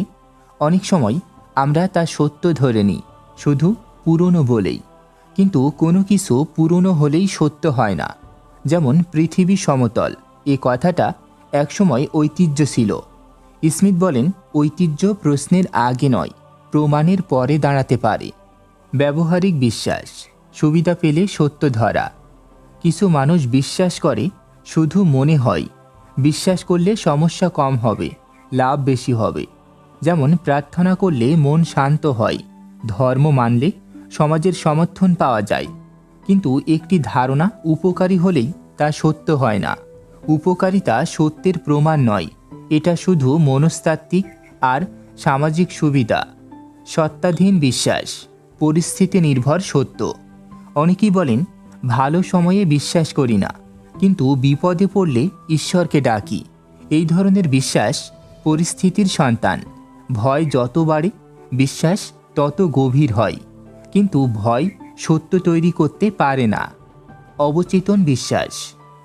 অনেক সময় আমরা তা সত্য ধরে নিই শুধু পুরনো বলেই। কিন্তু কোনো কিছু পুরনো হলেই সত্য হয় না। যেমন পৃথিবী সমতল, এ কথাটা একসময় ঐতিহ্য ছিল। স্মিথ বলেন, ঐতিহ্য প্রশ্নের আগে নয়, প্রমাণের পরে দাঁড়াতে পারে। ব্যবহারিক বিশ্বাস সুবিধা পেলে সত্য ধরা। কিছু মানুষ বিশ্বাস করে শুধু মনে হয়, বিশ্বাস করলে সমস্যা কম হবে, লাভ বেশি হবে। যেমন প্রার্থনা করলে মন শান্ত হয়, ধর্ম মানলে সমাজের সমর্থন পাওয়া যায়। কিন্তু একটি ধারণা উপকারী হলেই তা সত্য হয় না। উপকারিতা সত্যের প্রমাণ নয়, এটা শুধু মনস্তাত্ত্বিক আর সামাজিক সুবিধা। সত্তাধীন বিশ্বাস পরিস্থিতি নির্ভর সত্য। অনেকেই বলেন, ভালো সময়ে বিশ্বাস করি না, কিন্তু বিপদে পড়লে ঈশ্বরকে ডাকি। এই ধরনের বিশ্বাস পরিস্থিতির সন্তান। ভয় যত বাড়ে, বিশ্বাস তত গভীর হয়। কিন্তু ভয় সত্য তৈরি করতে পারে না। অবচেতন বিশ্বাস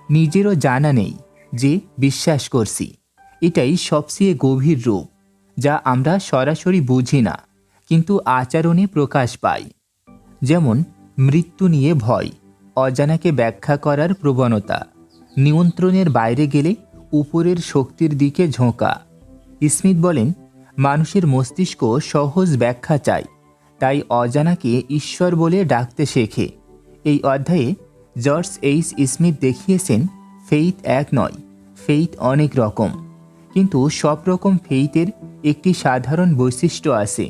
নিজেরও জানা নেই যে বিশ্বাস করছি। এটাই সবচেয়ে গভীর রূপ, যা আমরা সরাসরি বুঝি না, কিন্তু আচরণে প্রকাশ পায়। যেমন মৃত্যু নিয়ে ভয়, অজানাকে ব্যাখ্যা করার প্রবণতা, নিয়ন্ত্রণের বাইরে গেলে উপরের শক্তির দিকে ঝোঁকা। স্মিথ বলেন, মানুষের মস্তিষ্ক সহজ ব্যাখ্যা চায়, তাই অজানাকে ঈশ্বর বলে ডাকতে শেখে। এই অধ্যায়ে জর্জ এইচ স্মিথ দেখিয়েছেন, ফেইথ এক নয়, ফেইথ অনেক রকম। কিন্তু সব রকম ফেইথের একটি সাধারণ বৈশিষ্ট্য আছে,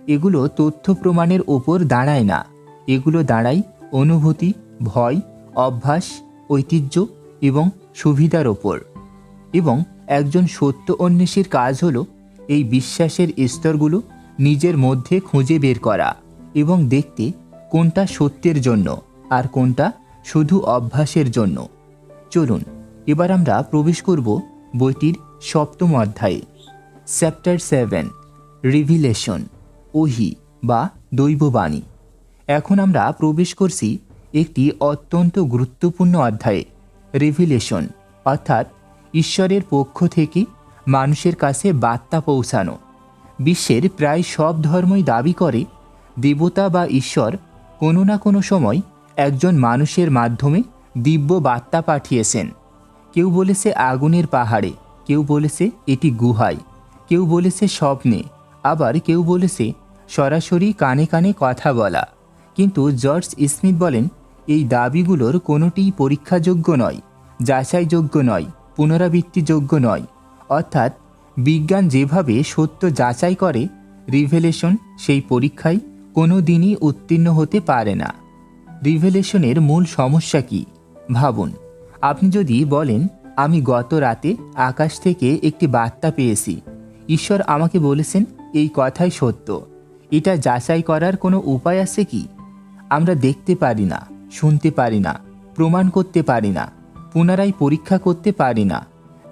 এগুলো তথ্য প্রমাণের ওপর দাঁড়ায় না। এগুলো দাঁড়ায় অনুভূতি, ভয়, অভ্যাস, ঐতিহ্য এবং সুবিধার ওপর। এবং একজন সত্য অন্বেষীর কাজ হলো এই বিশ্বাসের স্তরগুলো নিজের মধ্যে খুঁজে বের করা এবং দেখতে কোনটা সত্যের জন্য আর কোনটা শুধু অভ্যাসের জন্য। চলুন এবার আমরা প্রবেশ করব বইটির 7ম অধ্যায়ে। চ্যাপ্টার 7, রিভিলেশন, ওহি বা দৈববাণী। এখন আমরা প্রবেশ করছি একটি অত্যন্ত গুরুত্বপূর্ণ অধ্যায়ে, রিভিলেশন, অর্থাৎ ঈশ্বরের পক্ষ থেকে মানুষের কাছে বার্তা পৌঁছানো। বিশ্বের প্রায় সব ধর্মই দাবি করে দেবতা বা ঈশ্বর কোনো না কোনো সময় একজন মানুষের মাধ্যমে দিব্য বার্তা পাঠিয়েছেন। কেউ বলেছে আগুনের পাহাড়ে, কেউ বলেছে এটি গুহায়, কেউ বলেছে স্বপ্নে, আবার কেউ বলেছে সরাসরি কানে কানে কথা বলা। কিন্তু জর্জ স্মিথ বলেন, এই দাবিগুলোর কোনোটিই পরীক্ষাযোগ্য নয়, যাচাইযোগ্য নয়, পুনরাবৃত্তিযোগ্য নয়। অর্থাৎ বিজ্ঞান যেভাবে সত্য যাচাই করে, রিভেলেশন সেই পরীক্ষায় কোনো দিনই উত্তীর্ণ হতে পারে না। রিভেলেশনের মূল সমস্যা কি? ভাবুন, আপনি যদি বলেন, আমি গত রাতে আকাশ থেকে একটি বার্তা পেয়েছি, ঈশ্বর আমাকে বলেছেন এই কথাই সত্য, এটা যাচাই করার কোনো উপায় আছে কি? আমরা দেখতে পারি না, শুনতে পারি না, প্রমাণ করতে পারি না, পুনরায় পরীক্ষা করতে পারি না।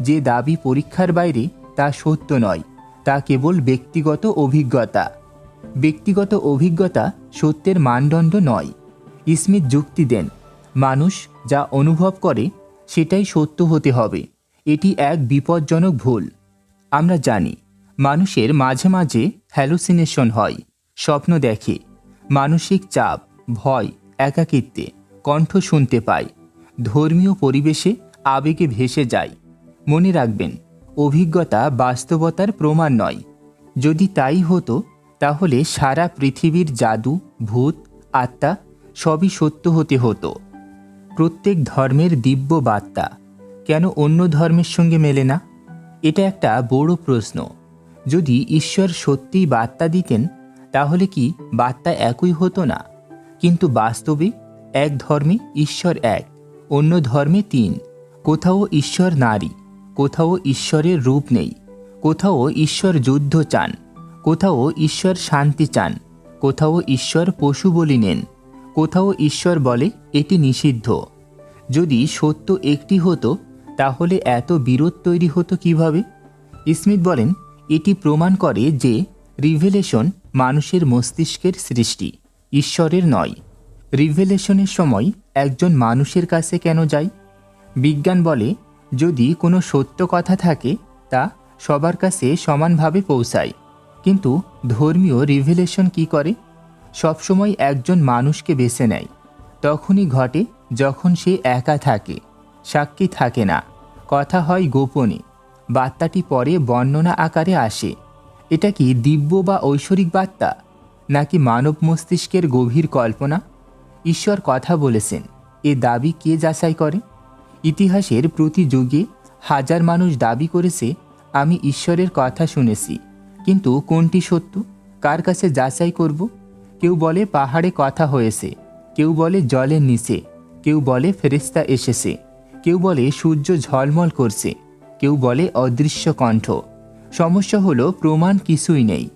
যে দাবি পরীক্ষার বাইরে তা সত্য নয়, তা কেবল ব্যক্তিগত অভিজ্ঞতা। ব্যক্তিগত অভিজ্ঞতা সত্যের মানদণ্ড নয়। স্মিথ যুক্তি দেন, মানুষ যা অনুভব করে সেটাই সত্য হতে হবে। এটি এক বিপজ্জনক ভুল। আমরা জানি মানুষের মাঝে মাঝে হ্যালুসিনেশন হয়, স্বপ্ন দেখে, মানসিক চাপ, ভয়, একাকিত্বে কণ্ঠ শুনতে পায়, ধর্মীয় পরিবেশে আবেগে ভেসে যায়। মনে রাখবেন, অভিজ্ঞতা বাস্তবতার প্রমাণ নয়। যদি তাই হতো তাহলে সারা পৃথিবীর জাদু, ভূত, আত্মা সবই সত্য হতে হতো। প্রত্যেক ধর্মের দিব্য বার্তা কেন অন্য ধর্মের সঙ্গে মেলে না? এটা একটা বড় প্রশ্ন। যদি ঈশ্বর সত্যিই বার্তা দিতেন তাহলে কি বার্তা একই হতো না? কিন্তু বাস্তবে এক ধর্মে ঈশ্বর এক, অন্য ধর্মে তিন। কোথাও ঈশ্বর নারী, কোথাও ঈশ্বরের রূপ নেই, কোথাও ঈশ্বর যুদ্ধ চান, কোথাও ঈশ্বর শান্তি চান, কোথাও ঈশ্বর পশু বলি নেন, কোথাও ঈশ্বর বলে এটি নিষিদ্ধ। যদি সত্য একটি হতো তাহলে এত বিরোধ তৈরি হতো কিভাবে? স্মিথ বলেন, এটি প্রমাণ করে যে রিভেলেশন মানুষের মস্তিষ্কের সৃষ্টি, ঈশ্বরের নয়। রিভেলেশনের সময় একজন মানুষের কাছে কেন যায়? বিজ্ঞান বলে যদি কোনো সত্য কথা থাকে তা সবার কাছে সমানভাবে পৌঁছায়। কিন্তু ধর্মীয় রিভেলেশন কি করে? সবসময় একজন মানুষকে বেছে নেয়। তখনই ঘটে যখন সে একা থাকে, সাক্ষী থাকে না, কথা হয় গোপনে, বার্তাটি পরে বর্ণনা আকারে আসে। এটা কি দিব্য বা ঐশ্বরিক বার্তা, নাকি মানব মস্তিষ্কের গভীর কল্পনা? ঈশ্বর কথা বলেছেন, এ দাবি কে যাচাই করে? ইতিহাসের প্রতি যুগে হাজার মানুষ দাবি করেছে আমি ঈশ্বরের কথা শুনেছি, কিন্তু কোনটি সত্য, কার কাছে যাচাই করব? কেউ বলে পাহাড়ে কথা হয়েছে, কেউ বলে জলের নিচে, কেউ বলে ফেরেশতা এসেছে, কেউ বলে সূর্য ঝলমল করছে, কেউ বলে অদৃশ্য কণ্ঠ। সমস্যা হলো প্রমাণ কিছুই নেই।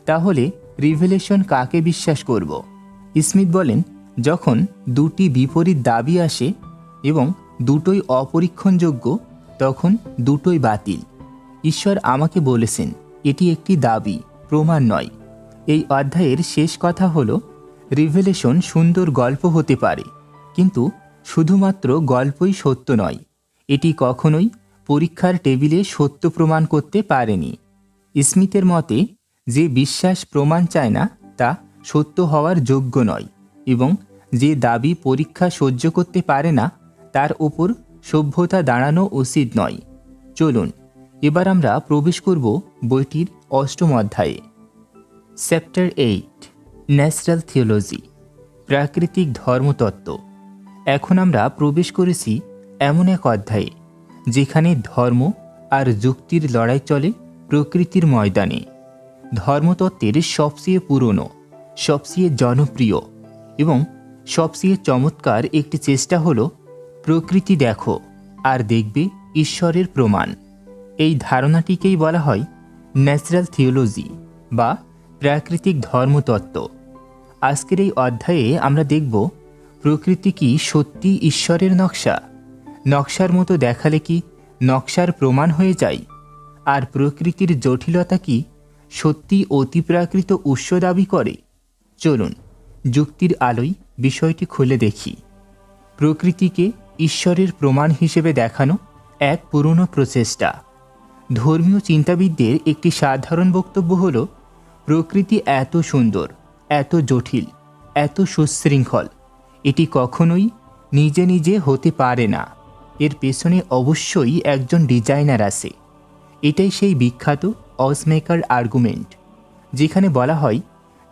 তাহলে রিভেলেশন কাকে বিশ্বাস করব? স্মিথ বলেন, যখন দুটি বিপরীত দাবি আসে এবং দুটোই অপরীক্ষণযোগ্য তখন দুটোই বাতিল। ঈশ্বর আমাকে বলেছেন এটি একটি দাবি, প্রমাণ নয়। এই অধ্যায়ের শেষ কথা হলো রিভেলেশন সুন্দর গল্প হতে পারে, কিন্তু শুধুমাত্র গল্পই সত্য নয়। এটি কখনোই পরীক্ষার টেবিলে সত্য প্রমাণ করতে পারেনি। স্মিথের মতে যে বিশ্বাস প্রমাণ চায় না তা সত্য হওয়ার যোগ্য নয়, এবং যে দাবি পরীক্ষা সহ্য করতে পারে না তার ওপর সভ্যতা দাঁড়ানো উচিত নয়। চলুন এবার আমরা প্রবেশ করব বইটির ৮ম অধ্যায়ে। চ্যাপ্টার 8, ন্যাচারাল থিওলজি, প্রাকৃতিক ধর্মতত্ত্ব। এখন আমরা প্রবেশ করেছি এমন এক অধ্যায়ে যেখানে ধর্ম আর যুক্তির লড়াই চলে প্রকৃতির ময়দানে। ধর্মতত্ত্বের সবচেয়ে পুরনো, সবচেয়ে জনপ্রিয় এবং সবচেয়ে চমৎকার একটি চেষ্টা হলো প্রকৃতি দেখো আর দেখবে ঈশ্বরের প্রমাণ। এই ধারণাটিকেই বলা হয় ন্যাচারাল থিওলজি বা প্রাকৃতিক ধর্মতত্ত্ব। আজকের এই অধ্যায়ে আমরা দেখব প্রকৃতি কি সত্যি ঈশ্বরের নকশা? নকশার মতো দেখালে কি নকশার প্রমাণ হয়ে যায়? আর প্রকৃতির জটিলতা কি সত্যি অতিপ্রাকৃত উৎস দাবি করে? চলুন যুক্তির আলোয় বিষয়টি খুলে দেখি। প্রকৃতিকে ঈশ্বরের প্রমাণ হিসেবে দেখানো এক পুরনো প্রচেষ্টা। ধর্মীয় চিন্তাবিদদের একটি সাধারণ বক্তব্য হল, প্রকৃতি এত সুন্দর, এত জটিল, এত সুশৃঙ্খল, এটি কখনোই নিজে নিজে হতে পারে না। এর পেছনে অবশ্যই একজন ডিজাইনার আছে। এটাই সেই বিখ্যাত অসমেকার আর্গুমেন্ট, যেখানে বলা হয়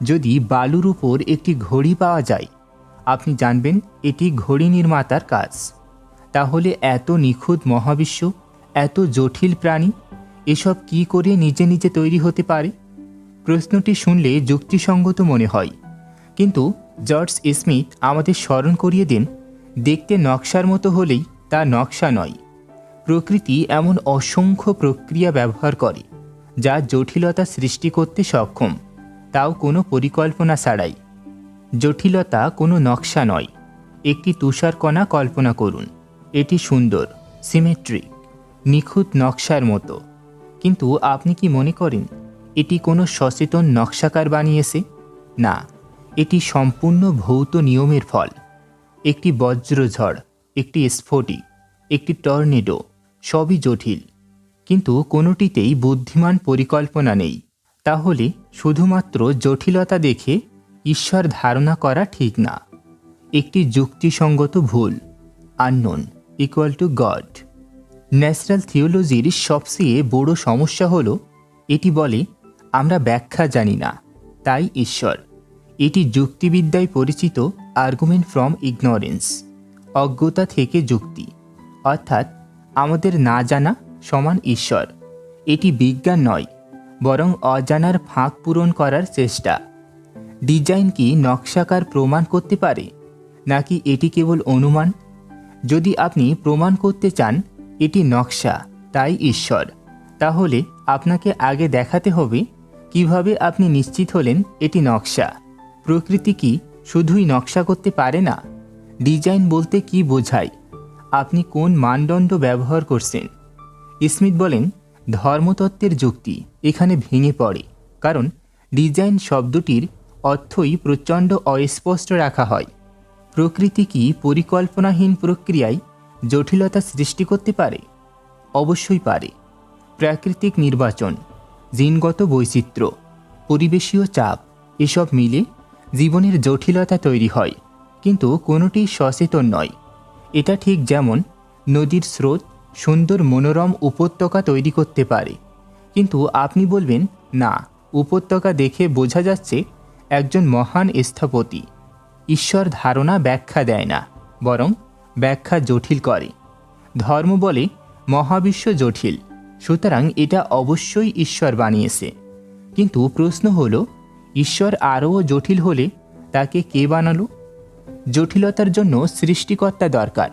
যদি বালুর উপর একটি ঘড়ি পাওয়া যায় আপনি জানবেন এটি ঘড়ি নির্মাতার কাজ। তাহলে এত নিখুঁত মহাবিশ্ব, এত জটিল প্রাণী, এসব কি করে নিজে নিজে তৈরি হতে পারে? প্রশ্নটি শুনলে যুক্তিসঙ্গত মনে হয়, কিন্তু জর্জ স্মিথ আমাদের স্মরণ করিয়ে দেন দেখতে নকশার মতো হলেই তা নকশা নয়। প্রকৃতি এমন অসংখ্য প্রক্রিয়া ব্যবহার করে যা জটিলতা সৃষ্টি করতে সক্ষম, তাও কোনো পরিকল্পনা ছাড়াই। জটিলতা কোনো নকশা নয়। একটি তুষারকণা কল্পনা করুন, এটি সুন্দর, সিমেট্রিক, নিখুঁত নকশার মতো, কিন্তু আপনি কি মনে করেন এটি কোনো সচেতন নকশাকার বানিয়েছে? না, এটি সম্পূর্ণ ভৌত নিয়মের ফল। একটি বজ্রঝড়, একটি স্ফটিক, একটি টর্নেডো, সবই জটিল, কিন্তু কোনোটিতেই বুদ্ধিমান পরিকল্পনা নেই। তাহলে শুধুমাত্র জটিলতা দেখে ঈশ্বর ধারণা করা ঠিক না। একটি যুক্তিসঙ্গত ভুল। Unknown equal to God. Natural থিওলজির সবচেয়ে বড় সমস্যা হলো এটি বলে আমরা ব্যাখ্যা জানি না, তাই ঈশ্বর। এটি যুক্তিবিদ্যায় পরিচিত আর্গুমেন্ট ফ্রম ইগনোরেন্স, অজ্ঞতা থেকে যুক্তি, অর্থাৎ আমাদের না জানা সমান ঈশ্বর। এটি বিজ্ঞান নয়, বরং অজানার ফাঁক পূরণ করার চেষ্টা। ডিজাইন কি নকশাকার প্রমাণ করতে পারে, নাকি এটি কেবল অনুমান? যদি আপনি প্রমাণ করতে চান এটি নকশা তাই ঈশ্বর, তাহলে আপনাকে আগে দেখাতে হবে কিভাবে আপনি নিশ্চিত হলেন এটি নকশা। প্রকৃতি কি শুধুই নকশা করতে পারে না? ডিজাইন বলতে কি বোঝায়? আপনি কোন মানদণ্ড ব্যবহার করছেন? স্মিথ বলেন, ধর্মতত্ত্বের যুক্তি এখানে ভেঙে পড়ে, কারণ ডিজাইন শব্দটির অর্থই প্রচণ্ড অস্পষ্ট রাখা হয়। প্রকৃতি কি পরিকল্পনাহীন প্রক্রিয়ায় জটিলতা সৃষ্টি করতে পারে? অবশ্যই পারে। প্রাকৃতিক নির্বাচন, জিনগত বৈচিত্র্য, পরিবেশীয় চাপ এসব মিলে জীবনের জটিলতা তৈরি হয়, কিন্তু কোনোটি সচেতন নয়। এটা ঠিক যেমন নদীর স্রোত সুন্দর মনোরম উপত্যকা তৈরি করতে পারে, কিন্তু আপনি বলবেন না, উপত্যকা দেখে বোঝা যাচ্ছে একজন মহান স্থপতি। ঈশ্বর ধারণা ব্যাখ্যা দেয় না, বরং ব্যাখ্যা জটিল করে। ধর্ম বলে মহাবিশ্ব জটিল, সুতরাং এটা অবশ্যই ঈশ্বর বানিয়েছে। কিন্তু প্রশ্ন হল, ঈশ্বর আরও জটিল হলে তাকে কে বানালো? জটিলতার জন্য সৃষ্টিকর্তা দরকার।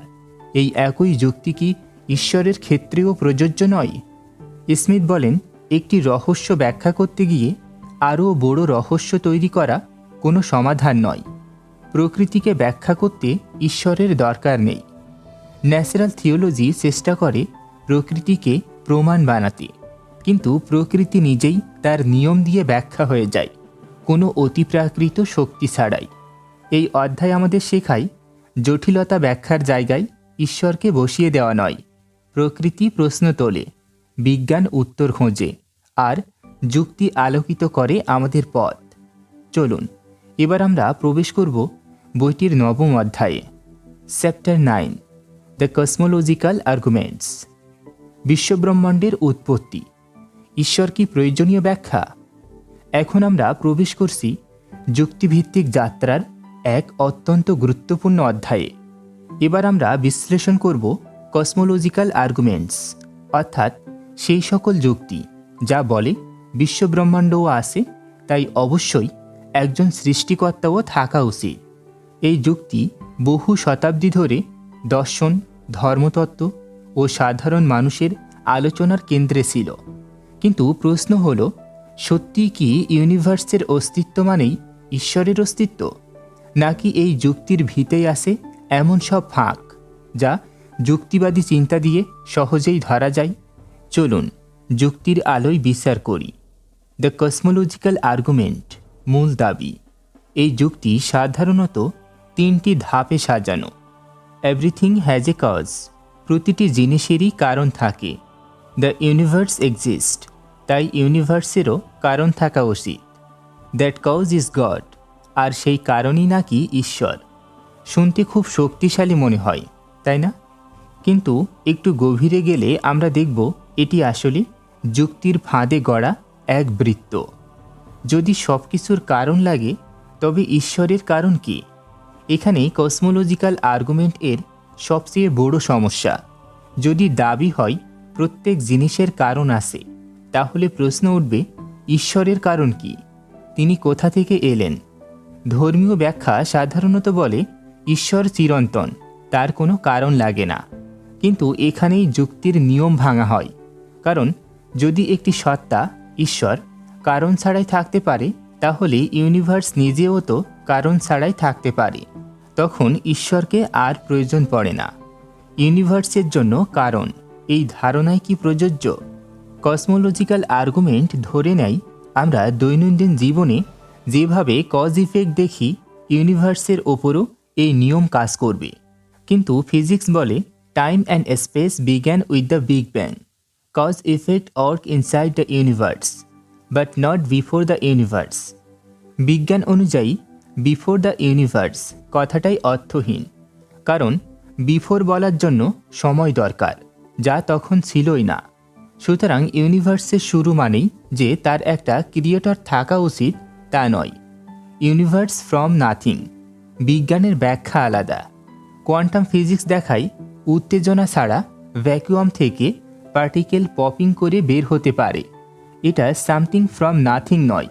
এই একই যুক্তি কি ঈশ্বরের ক্ষেত্রেও প্রযোজ্য নয়? স্মিথ বলেন, একটি রহস্য ব্যাখ্যা করতে গিয়ে আরও বড় রহস্য তৈরি করা কোনো সমাধান নয়। প্রকৃতিকে ব্যাখ্যা করতে ঈশ্বরের দরকার নেই। ন্যাচারাল থিওলজি চেষ্টা করে প্রকৃতিকে প্রমাণ বানাতে, কিন্তু প্রকৃতি নিজেই তার নিয়ম দিয়ে ব্যাখ্যা হয়ে যায়, কোনো অতিপ্রাকৃত শক্তি ছাড়াই। এই অধ্যায় আমাদের শেখায়, জটিলতা ব্যাখ্যার জায়গায় ঈশ্বরকে বসিয়ে দেওয়া নয়। প্রকৃতি প্রশ্ন তোলে, বিজ্ঞান উত্তর খোঁজে, আর যুক্তি আলোকিত করে আমাদের পথ। চলুন এবার আমরা প্রবেশ করব বইটির 9ম অধ্যায়ে। Chapter 9, the cosmological arguments. বিশ্বব্রহ্মাণ্ডের উৎপত্তি, ঈশ্বর কি প্রয়োজনীয় ব্যাখ্যা? এখন আমরা প্রবেশ করছি যুক্তিভিত্তিক যাত্রার এক অত্যন্ত গুরুত্বপূর্ণ অধ্যায়ে। এবার আমরা বিশ্লেষণ করব কসমোলজিক্যাল আর্গুমেন্টস, অর্থাৎ সেই সকল যুক্তি যা বলে বিশ্বব্রহ্মাণ্ডও আছে, তাই অবশ্যই একজন সৃষ্টিকর্তাও থাকা উচিত। এই যুক্তি বহু শতাব্দী ধরে দর্শন, ধর্মতত্ত্ব ও সাধারণ মানুষের আলোচনার কেন্দ্রে ছিল। কিন্তু প্রশ্ন হল, সত্যি কি ইউনিভার্সের অস্তিত্ব মানেই ঈশ্বরের অস্তিত্ব, নাকি এই যুক্তির ভিতেই আছে এমন সব ফাঁক যা যুক্তিবাদী চিন্তা দিয়ে সহজেই ধরা যায়? চলুন যুক্তির আলোয় বিচার করি। দ্য কসমোলজিক্যাল আর্গুমেন্ট, মূল দাবি। এই যুক্তি সাধারণত 3টি ধাপে সাজানো। এভরিথিং হ্যাজ এ কজ, প্রতিটি জিনিসেরই কারণ থাকে। দ্য ইউনিভার্স এক্সিস্ট, তাই ইউনিভার্সেরও কারণ থাকা উচিত। দ্যাট কজ ইজ গড, আর সেই কারণই নাকি ঈশ্বর। শুনতে খুব শক্তিশালী মনে হয়, তাই না? কিন্তু একটু গভীরে গেলে আমরা দেখব এটি আসলে যুক্তির ফাঁদে গড়া এক বৃত্ত। যদি সব কিছুর কারণ লাগে, তবে ঈশ্বরের কারণ কি? এখানে কসমোলজিক্যাল আর্গুমেন্ট এর সবচেয়ে বড় সমস্যা। যদি দাবি হয় প্রত্যেক জিনিসের কারণ আছে, তাহলে প্রশ্ন উঠবে, ঈশ্বরের কারণ কি? তিনি কোথা থেকে এলেন? ধর্মীয় ব্যাখ্যা সাধারণত বলে ঈশ্বর চিরন্তন, তার কোনো কারণ লাগে না। কিন্তু এখানেই যুক্তির নিয়ম ভাঙা হয়, কারণ যদি একটি সত্তা, ঈশ্বর, কারণ ছাড়াই থাকতে পারে, তাহলে ইউনিভার্স নিজেও তো কারণ ছাড়াই থাকতে পারে। তখন ঈশ্বরকে আর প্রয়োজন পড়ে না। ইউনিভার্সের জন্য কারণ, এই ধারণায় কি প্রযোজ্য? কসমোলজিক্যাল আর্গুমেন্ট ধরে নেয় আমরা দৈনন্দিন জীবনে যেভাবে কজ ইফেক্ট দেখি, ইউনিভার্সের ওপরও এই নিয়ম কাজ করবে। কিন্তু ফিজিক্স বলে time and space began with the big bang. Cause effect work inside the universe, but not before the universe. বিজ্ঞান অনুযায়ী বিফোর দ্য ইউনিভার্স কথাটাই অর্থহীন, কারণ বিফোর বলার জন্য সময় দরকার, যা তখন ছিলই না। সুতরাং ইউনিভার্সের শুরু মানেই যে তার একটা ক্রিয়েটর থাকা উচিত, তা নয়। ইউনিভার্স ফ্রম নাথিং, বিজ্ঞানের ব্যাখ্যা আলাদা। কোয়ান্টাম ফিজিক্স দেখায় উত্তেজনা ছাড়া ভ্যাকুয়াম থেকে পার্টিকেল পপিং করে বের হতে পারে। এটা সামথিং ফ্রম নাথিং নয়,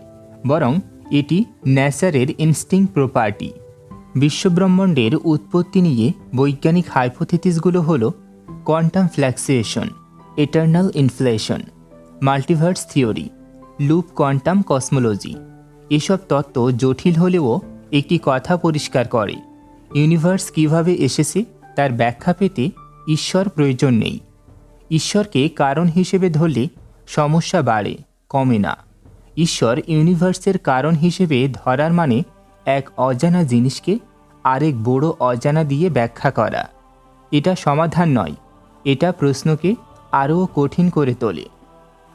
বরং এটি নেচারের ইনস্টিংক্ট প্রপার্টি। বিশ্বব্রহ্মাণ্ডের উৎপত্তি নিয়ে বৈজ্ঞানিক হাইপোথেসিসগুলো হল quantum fluctuation, eternal inflation, multiverse theory, loop quantum cosmology. এসব তত্ত্ব জটিল হলেও একটি কথা পরিষ্কার করে, ইউনিভার্স কিভাবে এসেছে তার ব্যাখ্যা পেতে ঈশ্বর প্রয়োজন নেই। ঈশ্বরকে কারণ হিসেবে ধরলে সমস্যা বাড়ে, কমে না। ঈশ্বর ইউনিভার্সের কারণ হিসেবে ধরার মানে এক অজানা জিনিসকে আরেক বড় অজানা দিয়ে ব্যাখ্যা করা। এটা সমাধান নয়, এটা প্রশ্নকে আরও কঠিন করে তোলে।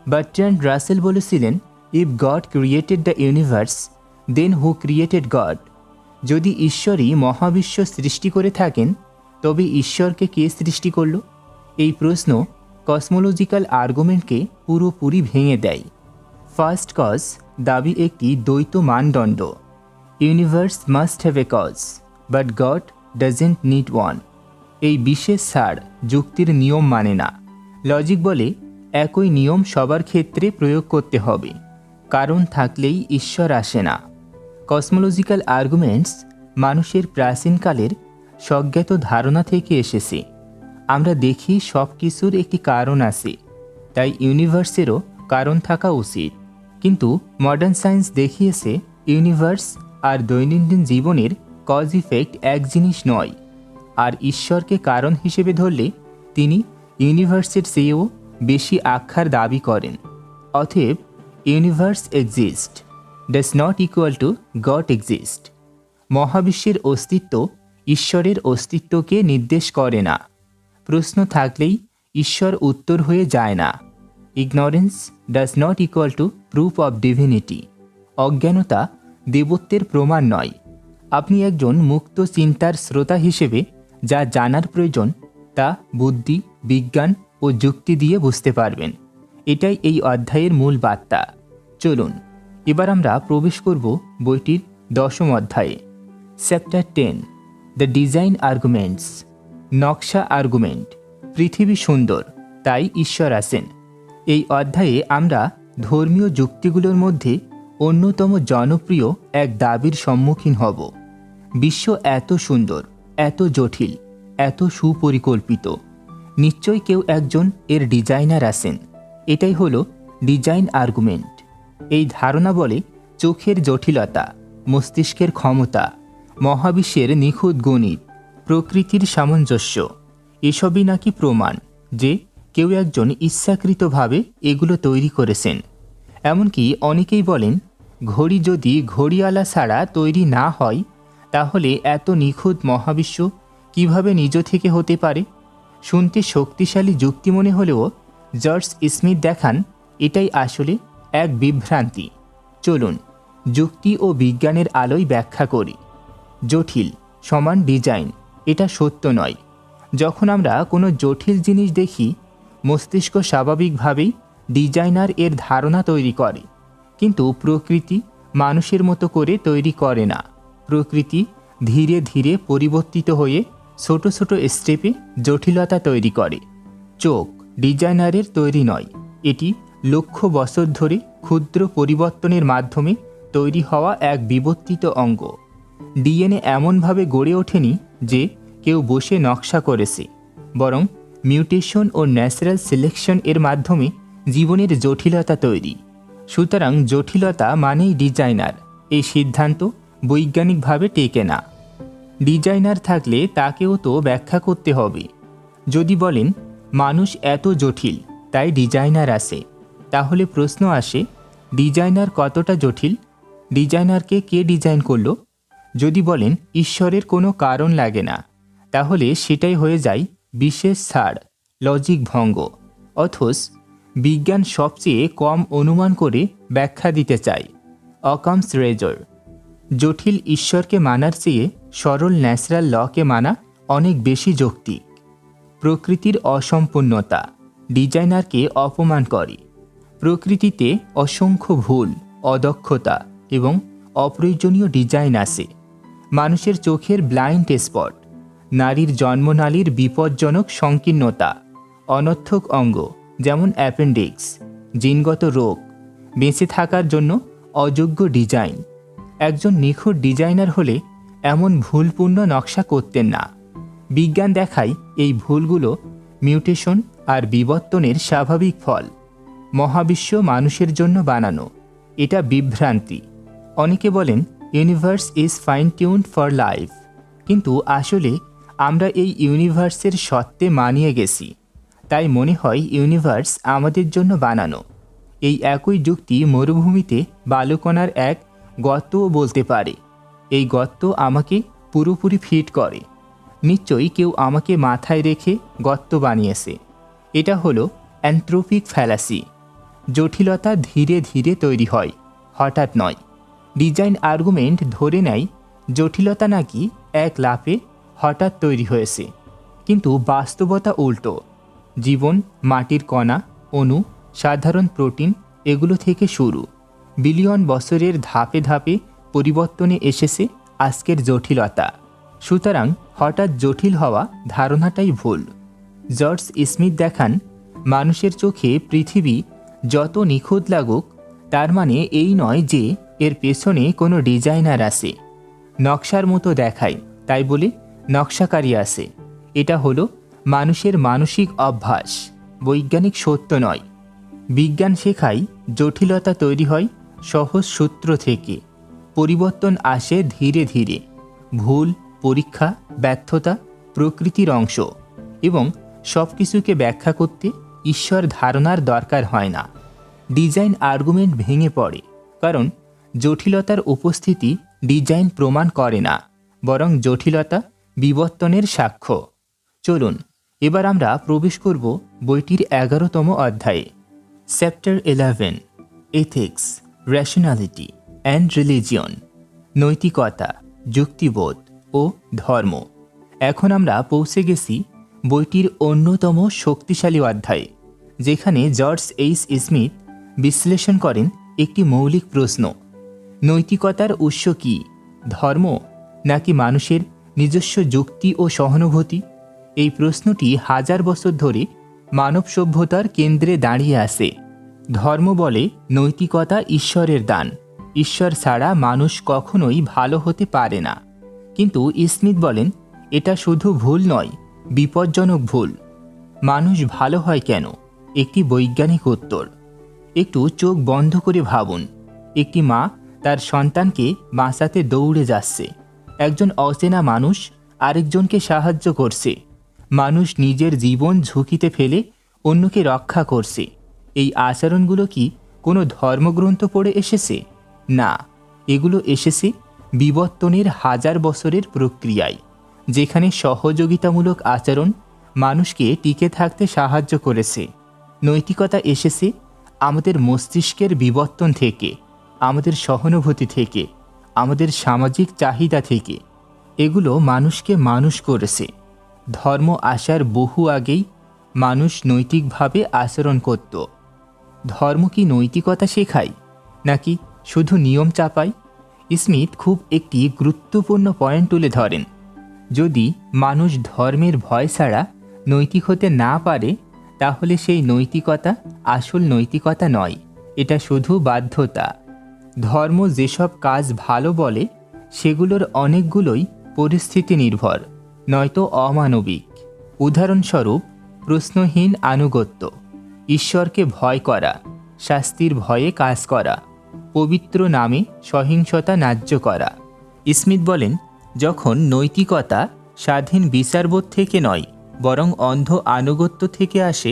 বার্ট্রান্ড রাসেল বলেছিলেন, if God created the universe, then who created God? যদি ঈশ্বরই মহাবিশ্ব সৃষ্টি করে থাকেন, তবে ঈশ্বরকে কে সৃষ্টি করল? এই প্রশ্ন কসমোলজিক্যাল আর্গুমেন্টকে পুরোপুরি ভেঙে দেয়। ফার্স্ট কজ দাবি একটি দ্বৈত মানদণ্ড। Universe must have a cause, but God doesn't need one. এই বিশেষ ছাড় যুক্তির নিয়ম মানে না। লজিক বলে একই নিয়ম সবার ক্ষেত্রে প্রয়োগ করতে হবে, কারণ থাকলেই ঈশ্বর আসে না। কসমোলজিক্যাল আর্গুমেন্টস মানুষের প্রাচীনকালের স্বজ্ঞাত ধারণা থেকে এসেছে। আমরা দেখি সব কিছুর একটি কারণ আছে, তাই ইউনিভার্সেরও কারণ থাকা উচিত। কিন্তু মডার্ন সায়েন্স দেখিয়েছে ইউনিভার্স আর দৈনন্দিন জীবনের কজ ইফেক্ট এক জিনিস নয়। আর ঈশ্বরকে কারণ হিসেবে ধরলে তিনি ইউনিভার্সের চেয়েও বেশি আখ্যার দাবি করেন। অতএব universe exist does not equal to god exist. মহাবিশ্বের অস্তিত্ব ঈশ্বরের অস্তিত্বকে নির্দেশ করে না। প্রশ্ন থাকলেই ঈশ্বর উত্তর হয়ে যায় না। Ignorance does not equal to proof of divinity. অজ্ঞানতা দেবত্বের প্রমাণ নয়। আপনি একজন মুক্ত চিন্তার শ্রোতা হিসেবে যা জানার প্রয়োজন তা বুদ্ধি, বিজ্ঞান ও যুক্তি দিয়ে বুঝতে পারবেন। এটাই এই অধ্যায়ের মূল বার্তা। চলুন এবার আমরা প্রবেশ করব বইটির 10ম অধ্যায়ে। Chapter 10, the design arguments. নকশা আর্গুমেন্ট। পৃথিবী সুন্দর, তাই ঈশ্বর আছেন। এই অধ্যায়ে আমরা ধর্মীয় যুক্তিগুলোর মধ্যে অন্যতম জনপ্রিয় এক দাবির সম্মুখীন হব। বিশ্ব এত সুন্দর, এত জটিল, এত সুপরিকল্পিত, নিশ্চয়ই কেউ একজন এর ডিজাইনার আছেন। এটাই হলো ডিজাইন আর্গুমেন্ট। এই ধারণা বলে চোখের জটিলতা, মস্তিষ্কের ক্ষমতা, মহাবিশ্বের নিখুঁত গণিত, প্রকৃতির সামঞ্জস্য এসবই নাকি প্রমাণ যে কেউ একজন ইচ্ছাকৃতভাবে এগুলো তৈরি করেছেন। এমনকি অনেকেই বলেন, ঘড়ি যদি ঘড়িওয়ালা ছাড়া তৈরি না হয়, তাহলে এত নিখুঁত মহাবিশ্ব কিভাবে নিজ থেকে হতে পারে? শুনতে শক্তিশালী যুক্তি মনে হলেও জর্জ স্মিথ দেখান এটাই আসলে এক বিভ্রান্তি। চলুন যুক্তি ও বিজ্ঞানের আলোয় ব্যাখ্যা করি। জটিল সমান ডিজাইন, এটা সত্য নয়। যখন আমরা কোনো জটিল জিনিস দেখি, মস্তিষ্ক স্বাভাবিকভাবেই ডিজাইনার এর ধারণা তৈরি করে। কিন্তু প্রকৃতি মানুষের মতো করে তৈরি করে না। প্রকৃতি ধীরে ধীরে পরিবর্তিত হয়ে ছোট ছোট স্টেপে জটিলতা তৈরি করে। চোখ ডিজাইনারের তৈরি নয়, এটি লক্ষ বছর ধরে ক্ষুদ্র পরিবর্তনের মাধ্যমে তৈরি হওয়া এক বিবর্তিত অঙ্গ। ডিএনএ এমনভাবে গড়ে ওঠেনি যে কেউ বসে নকশা করেছে, বরং মিউটেশন ও ন্যাচারাল সিলেকশন এর মাধ্যমে জীবনের জটিলতা তৈরি। সুতরাং জটিলতা মানেই ডিজাইনার, এই সিদ্ধান্ত বৈজ্ঞানিকভাবে টেকে না। ডিজাইনার থাকলে তাকেও তো ব্যাখ্যা করতে হবে। যদি বলেন মানুষ এত জটিল তাই ডিজাইনার আছে, তাহলে প্রশ্ন আসে ডিজাইনার কতটা জটিল? ডিজাইনারকে কে ডিজাইন করলো? যদি বলেন ঈশ্বরের কোনো কারণ লাগে না, তাহলে সেটাই হয়ে যায় বিশেষ ছাড়, লজিক ভঙ্গ। অথচ বিজ্ঞান সবচেয়ে কম অনুমান করে ব্যাখ্যা দিতে চায়, অকামস রেজর। জটিল ঈশ্বরকে মানার চেয়ে সরল ন্যাচারাল লকে মানা অনেক বেশি যৌক্তিক। প্রকৃতির অসম্পূর্ণতা ডিজাইনারকে অপমান করে। প্রকৃতিতে অসংখ্য ভুল, অদক্ষতা এবং অপ্রয়োজনীয় ডিজাইন আছে। মানুষের চোখের ব্লাইন্ড স্পট, নারীর জন্মনালীর বিপজ্জনক সংকীর্ণতা, অনর্থক অঙ্গ যেমন অ্যাপেন্ডিক্স, জিনগত রোগ, বেঁচে থাকার জন্য অযোগ্য ডিজাইন। একজন নিখুঁত ডিজাইনার হলে এমন ভুলপূর্ণ নকশা করতেন না। বিজ্ঞান দেখায় এই ভুলগুলো মিউটেশন আর বিবর্তনের স্বাভাবিক ফল। মহাবিশ্ব মানুষের জন্য বানানো, এটা বিভ্রান্তি। অনেকে বলেন universe is fine tuned for life, কিন্তু আসলে আমরা এই ইউনিভার্সের সত্ত্বে মানিয়ে গেছি, তাই মনে হয় ইউনিভার্স আমাদের জন্য বানানো। এই একই যুক্তি মরুভূমিতে বালুকণার এক গর্তও বলতে পারে, এই গর্ত আমাকে পুরোপুরি ফিট করে, নিশ্চয়ই কেউ আমাকে মাথায় রেখে গর্ত বানিয়েছে। এটা হলো অ্যান্থ্রোপিক ফ্যালাসি। জটিলতা ধীরে ধীরে তৈরি হয়, হঠাৎ নয়। ডিজাইন আর্গুমেন্ট ধরে নেয় জটিলতা নাকি এক লাফে হঠাৎ তৈরি হয়েছে, কিন্তু বাস্তবতা উল্টো। জীবন মাটির কণা, অণু, সাধারণ প্রোটিন এগুলো থেকে শুরু। বিলিয়ন বছরের ধাপে ধাপে পরিবর্তনে এসেছে আজকের জটিলতা। সুতরাং হঠাৎ জটিল হওয়া ধারণাটাই ভুল। জর্জ স্মিথ দেখান, মানুষের চোখে পৃথিবী যত নিখুঁত লাগুক, তার মানে এই নয় যে এর পেছনে কোনো ডিজাইনার আছে। নকশার মতো দেখায় তাই বলে নকশাকারী আছে, এটা হলো মানুষের মানসিক অভ্যাস, বৈজ্ঞানিক সত্য নয়। বিজ্ঞান শেখায় জটিলতা তৈরি হয় সহজ সূত্র থেকে, পরিবর্তন আসে ধীরে ধীরে। ভুল, পরীক্ষা, ব্যর্থতা প্রকৃতির অংশ, এবং সব কিছুকে ব্যাখ্যা করতে ঈশ্বর ধারণার দরকার হয় না। ডিজাইন আর্গুমেন্ট ভেঙে পড়ে কারণ জটিলতার উপস্থিতি ডিজাইন প্রমাণ করে না, বরং জটিলতা বিবর্তনের সাক্ষ্য। চলুন এবার আমরা প্রবেশ করব বইটির 11তম অধ্যায়ে। Chapter 11, ethics, rationality and religion, নৈতিকতা, যুক্তিবোধ ও ধর্ম। এখন আমরা পৌঁছে গেছি বইটির অন্যতম শক্তিশালী অধ্যায়ে, যেখানে জর্জ স্মিথ বিশ্লেষণ করেন একটি মৌলিক প্রশ্ন: নৈতিকতার উৎস কি, ধর্ম নাকি মানুষের নিজস্ব যুক্তি ও সহানুভূতি? এই প্রশ্নটি হাজার বছর ধরে মানব সভ্যতার কেন্দ্রে দাঁড়িয়ে আছে। ধর্ম বলে নৈতিকতা ঈশ্বরের দান, ঈশ্বর ছাড়া মানুষ কখনোই ভালো হতে পারে না। কিন্তু স্মিথ বলেন এটা শুধু ভুল নয়, বিপজ্জনক ভুল। মানুষ ভালো হয় কেন? একটি বৈজ্ঞানিক উত্তর। একটু চোখ বন্ধ করে ভাবুন, একটি মা তার সন্তানকে বাঁচাতে দৌড়ে যাচ্ছে। একজন অচেনা মানুষ আরেকজনকে সাহায্য করছে। মানুষ নিজের জীবন ঝুঁকিতে ফেলে অন্যকে রক্ষা করছে। এই আচরণগুলো কি কোনো ধর্মগ্রন্থ পড়ে এসেছে? না, এগুলো এসেছে বিবর্তনের হাজার বছরের প্রক্রিয়ায়, যেখানে সহযোগিতামূলক আচরণ মানুষকে টিকে থাকতে সাহায্য করেছে। নৈতিকতা এসেছে আমাদের মস্তিষ্কের বিবর্তন থেকে, আমাদের সহানুভূতি থেকে, আমাদের সামাজিক চাহিদা থেকে। এগুলো মানুষকে মানুষ করেছে। ধর্ম আসার বহু আগেই মানুষ নৈতিকভাবে আচরণ করত। ধর্ম কি নৈতিকতা শেখায় নাকি শুধু নিয়ম চাপায়? স্মিথ খুব একটি গুরুত্বপূর্ণ পয়েন্ট তুলে ধরেন। যদি মানুষ ধর্মের ভয় ছাড়া নৈতিক হতে না পারে, তাহলে সেই নৈতিকতা আসল নৈতিকতা নয়, এটা শুধু বাধ্যতা। ধর্ম যেসব কাজ ভালো বলে, সেগুলোর অনেকগুলোই পরিস্থিতি নির্ভর, নয়তো অমানবিক। উদাহরণস্বরূপ, প্রশ্নহীন আনুগত্য, ঈশ্বরকে ভয় করা, শাস্তির ভয়ে কাজ করা, পবিত্র নামে সহিংসতা ন্যায্য করা। স্মিথ বলেন, যখন নৈতিকতা স্বাধীন বিচারবোধ থেকে নয়, বরং অন্ধ আনুগত্য থেকে আসে,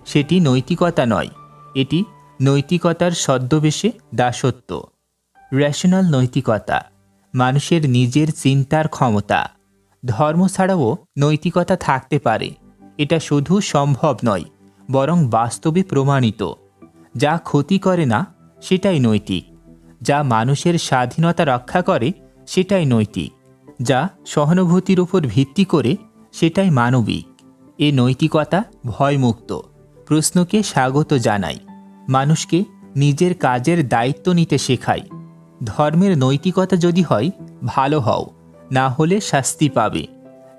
সেটি নৈতিকতা নয়, এটি নৈতিকতার ছদ্মবেশে দাসত্ব। রেশনাল নৈতিকতা, মানুষের নিজের চিন্তার ক্ষমতা। ধর্ম ছাড়াও নৈতিকতা থাকতে পারে, এটা শুধু সম্ভব নয়, বরং বাস্তবে প্রমাণিত। যা ক্ষতি করে না সেটাই নৈতিক, যা মানুষের স্বাধীনতা রক্ষা করে সেটাই নৈতিক, যা সহানুভূতির উপর ভিত্তি করে সেটাই মানবিক। এ নৈতিকতা ভয়মুক্ত, প্রশ্নকে স্বাগত জানায়, মানুষকে নিজের কাজের দায়িত্ব নিতে শেখায়। ধর্মের নৈতিকতা যদি হয় ভালো হও, না হলে শাস্তি পাবে,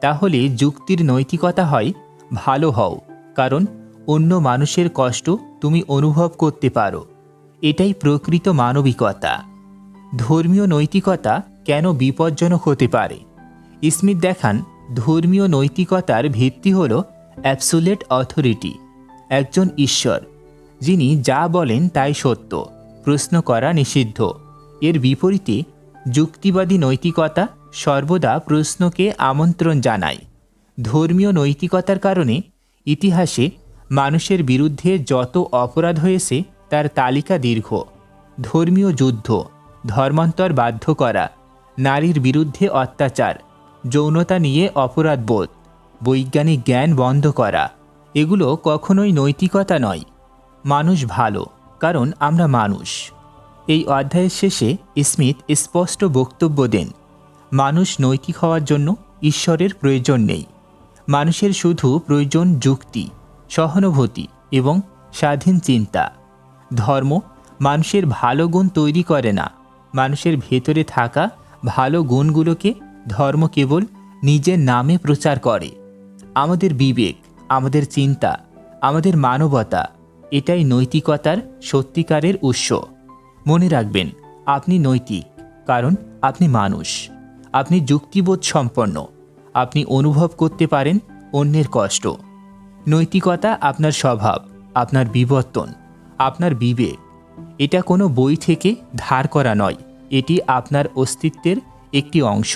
তাহলে যুক্তির নৈতিকতা হয় ভালো হও, কারণ অন্য মানুষের কষ্ট তুমি অনুভব করতে পারো। এটাই প্রকৃত মানবিকতা। ধর্মীয় নৈতিকতা কেন বিপজ্জনক হতে পারে? স্মিথ দেখান, ধর্মীয় নৈতিকতার ভিত্তি হল অ্যাবসোলিউট অথরিটি, একজন ঈশ্বর যিনি যা বলেন তাই সত্য, প্রশ্ন করা নিষিদ্ধ। এর বিপরীতে যুক্তিবাদী নৈতিকতা সর্বদা প্রশ্নকে আমন্ত্রণ জানায়। ধর্মীয় নৈতিকতার কারণে ইতিহাসে মানুষের বিরুদ্ধে যত অপরাধ হয়েছে তার তালিকা দীর্ঘ। ধর্মীয় যুদ্ধ, ধর্মান্তর বাধ্য করা, নারীর বিরুদ্ধে অত্যাচার, যৌনতা নিয়ে অপরাধবোধ, বৈজ্ঞানিক জ্ঞান বন্ধ করা, এগুলো কখনোই নৈতিকতা নয়। মানুষ ভালো, কারণ আমরা মানুষ। এই অধ্যায়ের শেষে স্মিথ স্পষ্ট বক্তব্য দেন, মানুষ নৈতিক হওয়ার জন্য ঈশ্বরের প্রয়োজন নেই। মানুষের শুধু প্রয়োজন যুক্তি, সহানুভূতি এবং স্বাধীন চিন্তা। ধর্ম মানুষের ভালো গুণ তৈরি করে না, মানুষের ভেতরে থাকা ভালো গুণগুলোকে ধর্ম কেবল নিজের নামে প্রচার করে। আমাদের বিবেক, আমাদের চিন্তা, আমাদের মানবতা, এটাই নৈতিকতার সত্যিকারের উৎস। মনে রাখবেন, আপনি নৈতিক কারণ আপনি মানুষ, আপনি যুক্তিবোধ সম্পন্ন, আপনি অনুভব করতে পারেন অন্যের কষ্ট। নৈতিকতা আপনার স্বভাব, আপনার বিবর্তন, আপনার বিবেক। এটা কোনো বই থেকে ধার করা নয়, এটি আপনার অস্তিত্বের একটি অংশ।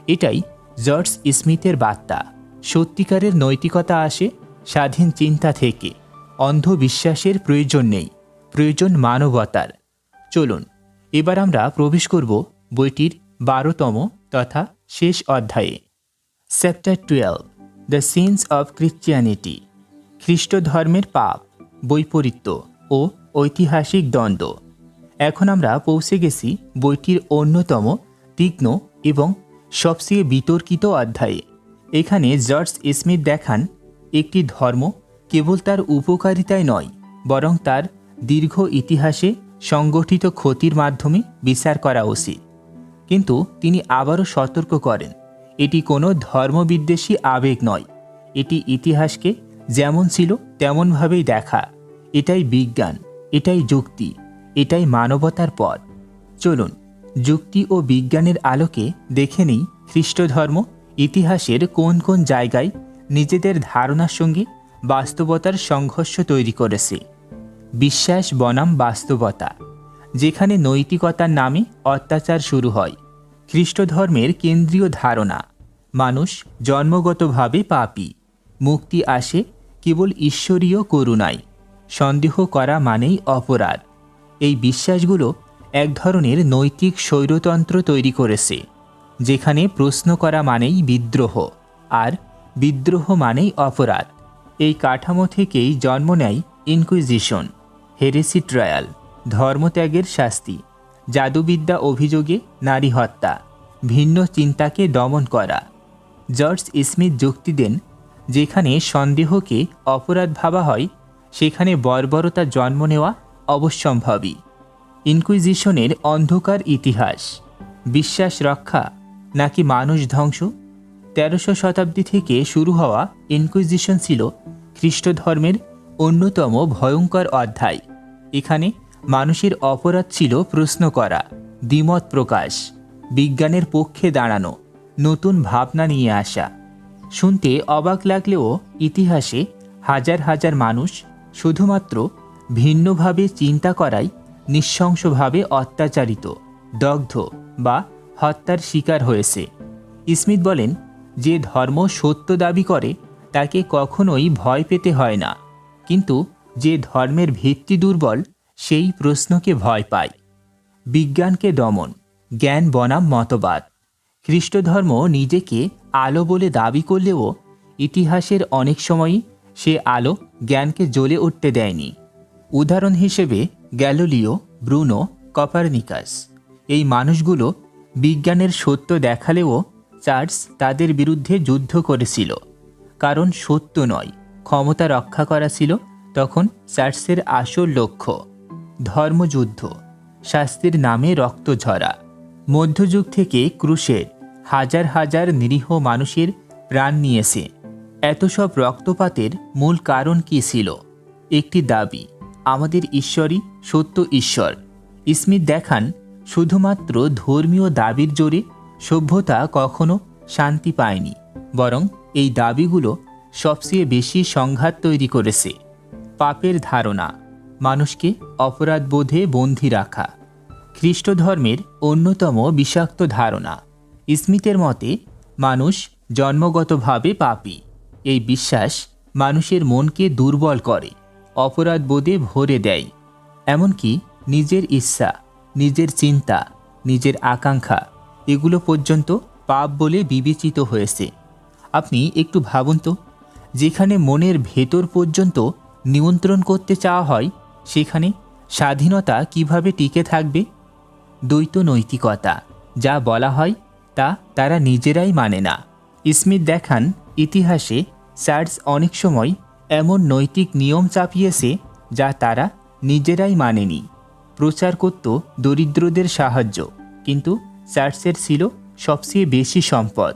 এটাই জর্জ স্মিথের বার্তা। সত্যিকারের নৈতিকতা আসে স্বাধীন চিন্তা থেকে। অন্ধবিশ্বাসের প্রয়োজন নেই, প্রয়োজন মানবতার। চলুন এবার আমরা প্রবেশ করব বইটির 12তম তথা শেষ অধ্যায়ে। Chapter 12, the sins of Christianity, খ্রিস্ট ধর্মের পাপ, বৈপরীত্য ও ঐতিহাসিক দ্বন্দ্ব। এখন আমরা পৌঁছে গেছি বইটির অন্যতম তীক্ষ্ণ এবং সবচেয়ে বিতর্কিত অধ্যায়ে। এখানে জর্জ স্মিথ দেখান, একটি ধর্ম কেবল তার উপকারিতায় নয়, বরং তার দীর্ঘ ইতিহাসে সংগঠিত ক্ষতির মাধ্যমে বিচার করা উচিত। কিন্তু তিনি আবারও সতর্ক করেন, এটি কোনো ধর্মবিদ্বেষী আবেগ নয়, এটি ইতিহাসকে যেমন ছিল তেমনভাবেই দেখা। এটাই বিজ্ঞান, এটাই যুক্তি, এটাই মানবতার পথ। চলুন যুক্তি ও বিজ্ঞানের আলোকে দেখে নিই খ্রিস্ট ধর্ম ইতিহাসের কোন কোন জায়গায় নিজেদের ধারণার সঙ্গে বাস্তবতার সংঘর্ষ তৈরি করেছে। বিশ্বাস বনাম বাস্তবতা, যেখানে নৈতিকতার নামে অত্যাচার শুরু হয়। খ্রিস্ট ধর্মের কেন্দ্রীয় ধারণা, মানুষ জন্মগতভাবে পাপী, মুক্তি আসে কেবল ঈশ্বরীয় করুণায়, সন্দেহ করা মানেই অপরাধ। এই বিশ্বাসগুলো এক ধরনের নৈতিক স্বৈরতন্ত্র তৈরি করেছে, যেখানে প্রশ্ন করা মানেই বিদ্রোহ, আর বিদ্রোহ মানেই অপরাধ। এই কাঠামো থেকেই জন্ম নেয় ইনকুইজিশন, হেরেসি ট্রায়াল, ধর্মত্যাগের শাস্তি, জাদুবিদ্যা অভিযোগে নারী হত্যা, ভিন্ন চিন্তাকে দমন করা। জর্জ স্মিথ যুক্তি দেন, যেখানে সন্দেহকে অপরাধ ভাবা হয়, সেখানে বর্বরতা জন্ম নেওয়া অবশ্যম্ভাবী। ইনকুইজিশনের অন্ধকার ইতিহাস, বিশ্বাস রক্ষা নাকি মানুষ ধ্বংস? 1300 শতাব্দী থেকে শুরু হওয়া ইনকুইজিশন ছিল খ্রিস্ট ধর্মের অন্যতম ভয়ঙ্কর অধ্যায়। এখানে মানুষের অপরাধ ছিল প্রশ্ন করা, দ্বিমত প্রকাশ, বিজ্ঞানের পক্ষে দাঁড়ানো, নতুন ভাবনা নিয়ে আসা। শুনতে অবাক লাগলেও ইতিহাসে হাজার হাজার মানুষ শুধুমাত্র ভিন্নভাবে চিন্তা করায় নৃশংসভাবে অত্যাচারিত, দগ্ধ বা হত্যার শিকার হয়েছে। স্মিথ বলেন, যে ধর্ম সত্য দাবি করে তাকে কখনোই ভয় পেতে হয় না, কিন্তু যে ধর্মের ভিত্তি দুর্বল সেই প্রশ্নকে ভয় পায়। বিজ্ঞানকে দমন, জ্ঞান বনাম মতবাদ। খ্রিস্ট ধর্ম নিজেকে আলো বলে দাবি করলেও ইতিহাসের অনেক সময়ই সে আলো জ্ঞানকে জ্বলে উঠতে দেয়নি। উদাহরণ হিসেবে গ্যালিলিও, ব্রুনো, কপারনিকাস। এই মানুষগুলো বিজ্ঞানের সত্য দেখালেও চার্চ তাদের বিরুদ্ধে যুদ্ধ করেছিল, কারণ সত্য নয়, ক্ষমতা রক্ষা করা ছিল তখন চার্চের আসল লক্ষ্য। ধর্মযুদ্ধ, শাস্তির নামে রক্ত ঝরা। মধ্যযুগ থেকে ক্রুশের হাজার হাজার নিরীহ মানুষের প্রাণ নিয়েছে। এত সব রক্তপাতের মূল কারণ কী ছিল? একটি দাবি, আমাদের ঈশ্বরই সত্য ঈশ্বর। স্মিথ দেখান শুধুমাত্র ধর্মীয় দাবির জোরে সভ্যতা কখনো শান্তি পায়নি, বরং এই দাবিগুলো সবচেয়ে বেশি সংঘাত তৈরি করেছে। পাপের ধারণা, মানুষকে অপরাধবোধে বন্দী রাখা, খ্রিস্ট ধর্মের অন্যতম বিষাক্ত ধারণা। স্মিথের মতে মানুষ জন্মগতভাবে পাপী। এই বিশ্বাস মানুষের মনকে দুর্বল করে, অপরাধবোধে ভরে দেয়। এমনকি নিজের ইচ্ছা, নিজের চিন্তা, নিজের আকাঙ্ক্ষা এগুলো পর্যন্ত পাপ বলে বিবেচিত হয়েছে। আপনি একটু ভাবুন তো, যেখানে মনের ভেতর পর্যন্ত নিয়ন্ত্রণ করতে চাওয়া হয়, সেখানে স্বাধীনতা কিভাবে টিকে থাকবে? দ্বৈত নৈতিকতা, যা বলা হয় তা তারা নিজেরাই মানে না। স্মিথ দেখান ইতিহাসে চার্চ অনেক সময় এমন নৈতিক নিয়ম চাপিয়েছে যা তারা নিজেরাই মানেনি। প্রচার করত দরিদ্রদের সাহায্য, কিন্তু চার্চের ছিল সবচেয়ে বেশি সম্পদ।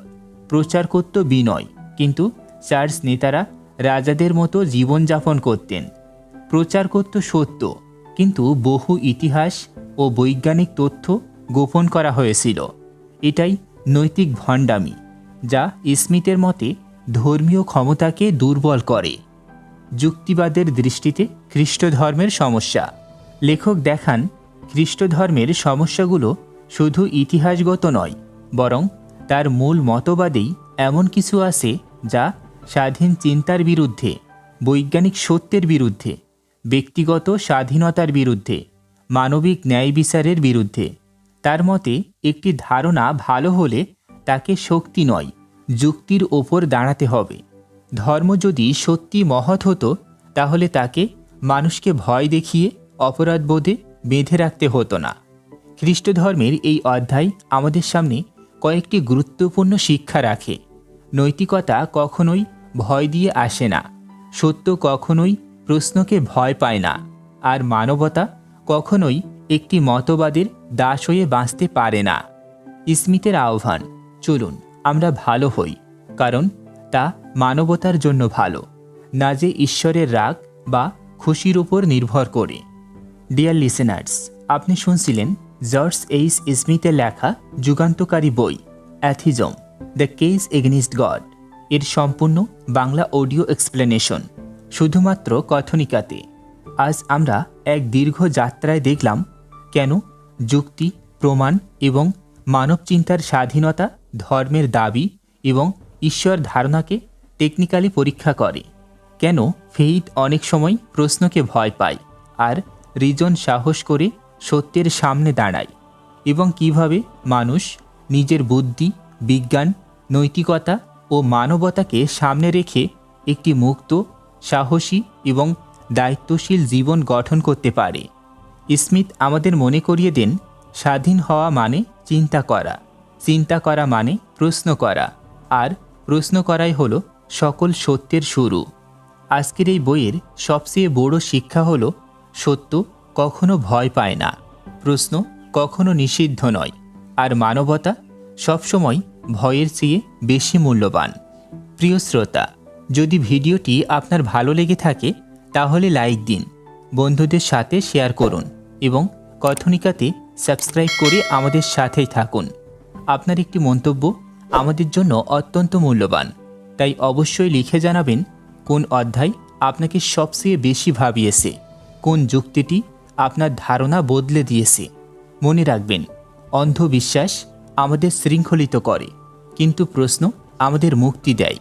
প্রচার করত বিনয়, কিন্তু চার্চ নেতারা রাজাদের মতো জীবনযাপন করতেন। প্রচার করত সত্য, কিন্তু বহু ইতিহাস ও বৈজ্ঞানিক তথ্য গোপন করা হয়েছিল। এটাই নৈতিক ভণ্ডামি, যা স্মিথের মতে ধর্মীয় ক্ষমতাকে দুর্বল করে। যুক্তিবাদের দৃষ্টিতে খ্রিস্ট ধর্মের সমস্যা। লেখক দেখান খ্রিস্ট ধর্মের সমস্যাগুলো শুধু ইতিহাসগত নয়, বরং তার মূল মতবাদেই এমন কিছু আছে যা স্বাধীন চিন্তার বিরুদ্ধে, বৈজ্ঞানিক সত্যের বিরুদ্ধে, ব্যক্তিগত স্বাধীনতার বিরুদ্ধে, মানবিক ন্যায় বিচারের বিরুদ্ধে। তার মতে একটি ধারণা ভালো হলে তাকে শক্তি নয়, যুক্তির ওপর দাঁড়াতে হবে। ধর্ম যদি সত্যি মহৎ হতো, তাহলে তাকে মানুষকে ভয় দেখিয়ে অপরাধবোধে বেঁধে রাখতে হতো না। খ্রিস্ট ধর্মের এই অধ্যায় আমাদের সামনে কয়েকটি গুরুত্বপূর্ণ শিক্ষা রাখে। নৈতিকতা কখনোই ভয় দিয়ে আসে না, সত্য কখনোই প্রশ্নকে ভয় পায় না, আর মানবতা কখনোই একটি মতবাদের দাস হয়ে বাঁচতে পারে না। স্মিথের আহ্বান, চলুন আমরা ভালো হই, কারণ তা মানবতার জন্য ভালো, না যে ঈশ্বরের রাগ বা খুশির উপর নির্ভর করে। ডিয়ার লিসেনার্স, আপনি শুনছিলেন জর্জ এইচ স্মিথের লেখা যুগান্তকারী বই atheism, the case against god এর সম্পূর্ণ বাংলা অডিও এক্সপ্লেনেশন, শুধুমাত্র কথনিকাতে। আজ আমরা এক দীর্ঘ যাত্রায় দেখলাম কেন যুক্তি, প্রমাণ এবং মানব চিন্তার স্বাধীনতা ধর্মের দাবি এবং ঈশ্বর ধারণাকে টেকনিক্যালি পরীক্ষা করে, কেন ফেইথ অনেক সময় প্রশ্নকে ভয় পায় আর রিজন সাহস করে সত্যের সামনে দাঁড়ায়, এবং কিভাবে মানুষ নিজের বুদ্ধি, বিজ্ঞান, নৈতিকতা ও মানবতাকে সামনে রেখে একটি মুক্ত, সাহসী এবং দায়িত্বশীল জীবন গঠন করতে পারে। স্মিথ আমাদের মনে করিয়ে দেন, স্বাধীন হওয়া মানে চিন্তা করা, চিন্তা করা মানে প্রশ্ন করা, আর প্রশ্ন করাই হলো সকল সত্যের শুরু। আজকের এই বইয়ের সবচেয়ে বড় শিক্ষা হলো, সত্য কখনো ভয় পায় না, প্রশ্ন কখনো নিষিদ্ধ নয়, আর মানবতা সবসময় ভয়ের চেয়ে বেশি মূল্যবান। প্রিয় শ্রোতা, যদি ভিডিওটি আপনার ভালো লেগে থাকে তাহলে লাইক দিন, বন্ধুদের সাথে শেয়ার করুন এবং কথনিকাতে সাবস্ক্রাইব করে আমাদের সাথেই থাকুন। আপনার একটি মন্তব্য আমাদের জন্য অত্যন্ত মূল্যবান, তাই অবশ্যই লিখে জানাবেন কোন অধ্যায় আপনাকে সবচেয়ে বেশি ভাবিয়েছে, কোন যুক্তিটি আপনার ধারণা বদলে দিয়েছে। মনে রাখবেন, অন্ধবিশ্বাস আমাদের শৃঙ্খলিত করে, কিন্তু প্রশ্ন আমাদের মুক্তি দেয়।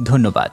ধন্যবাদ।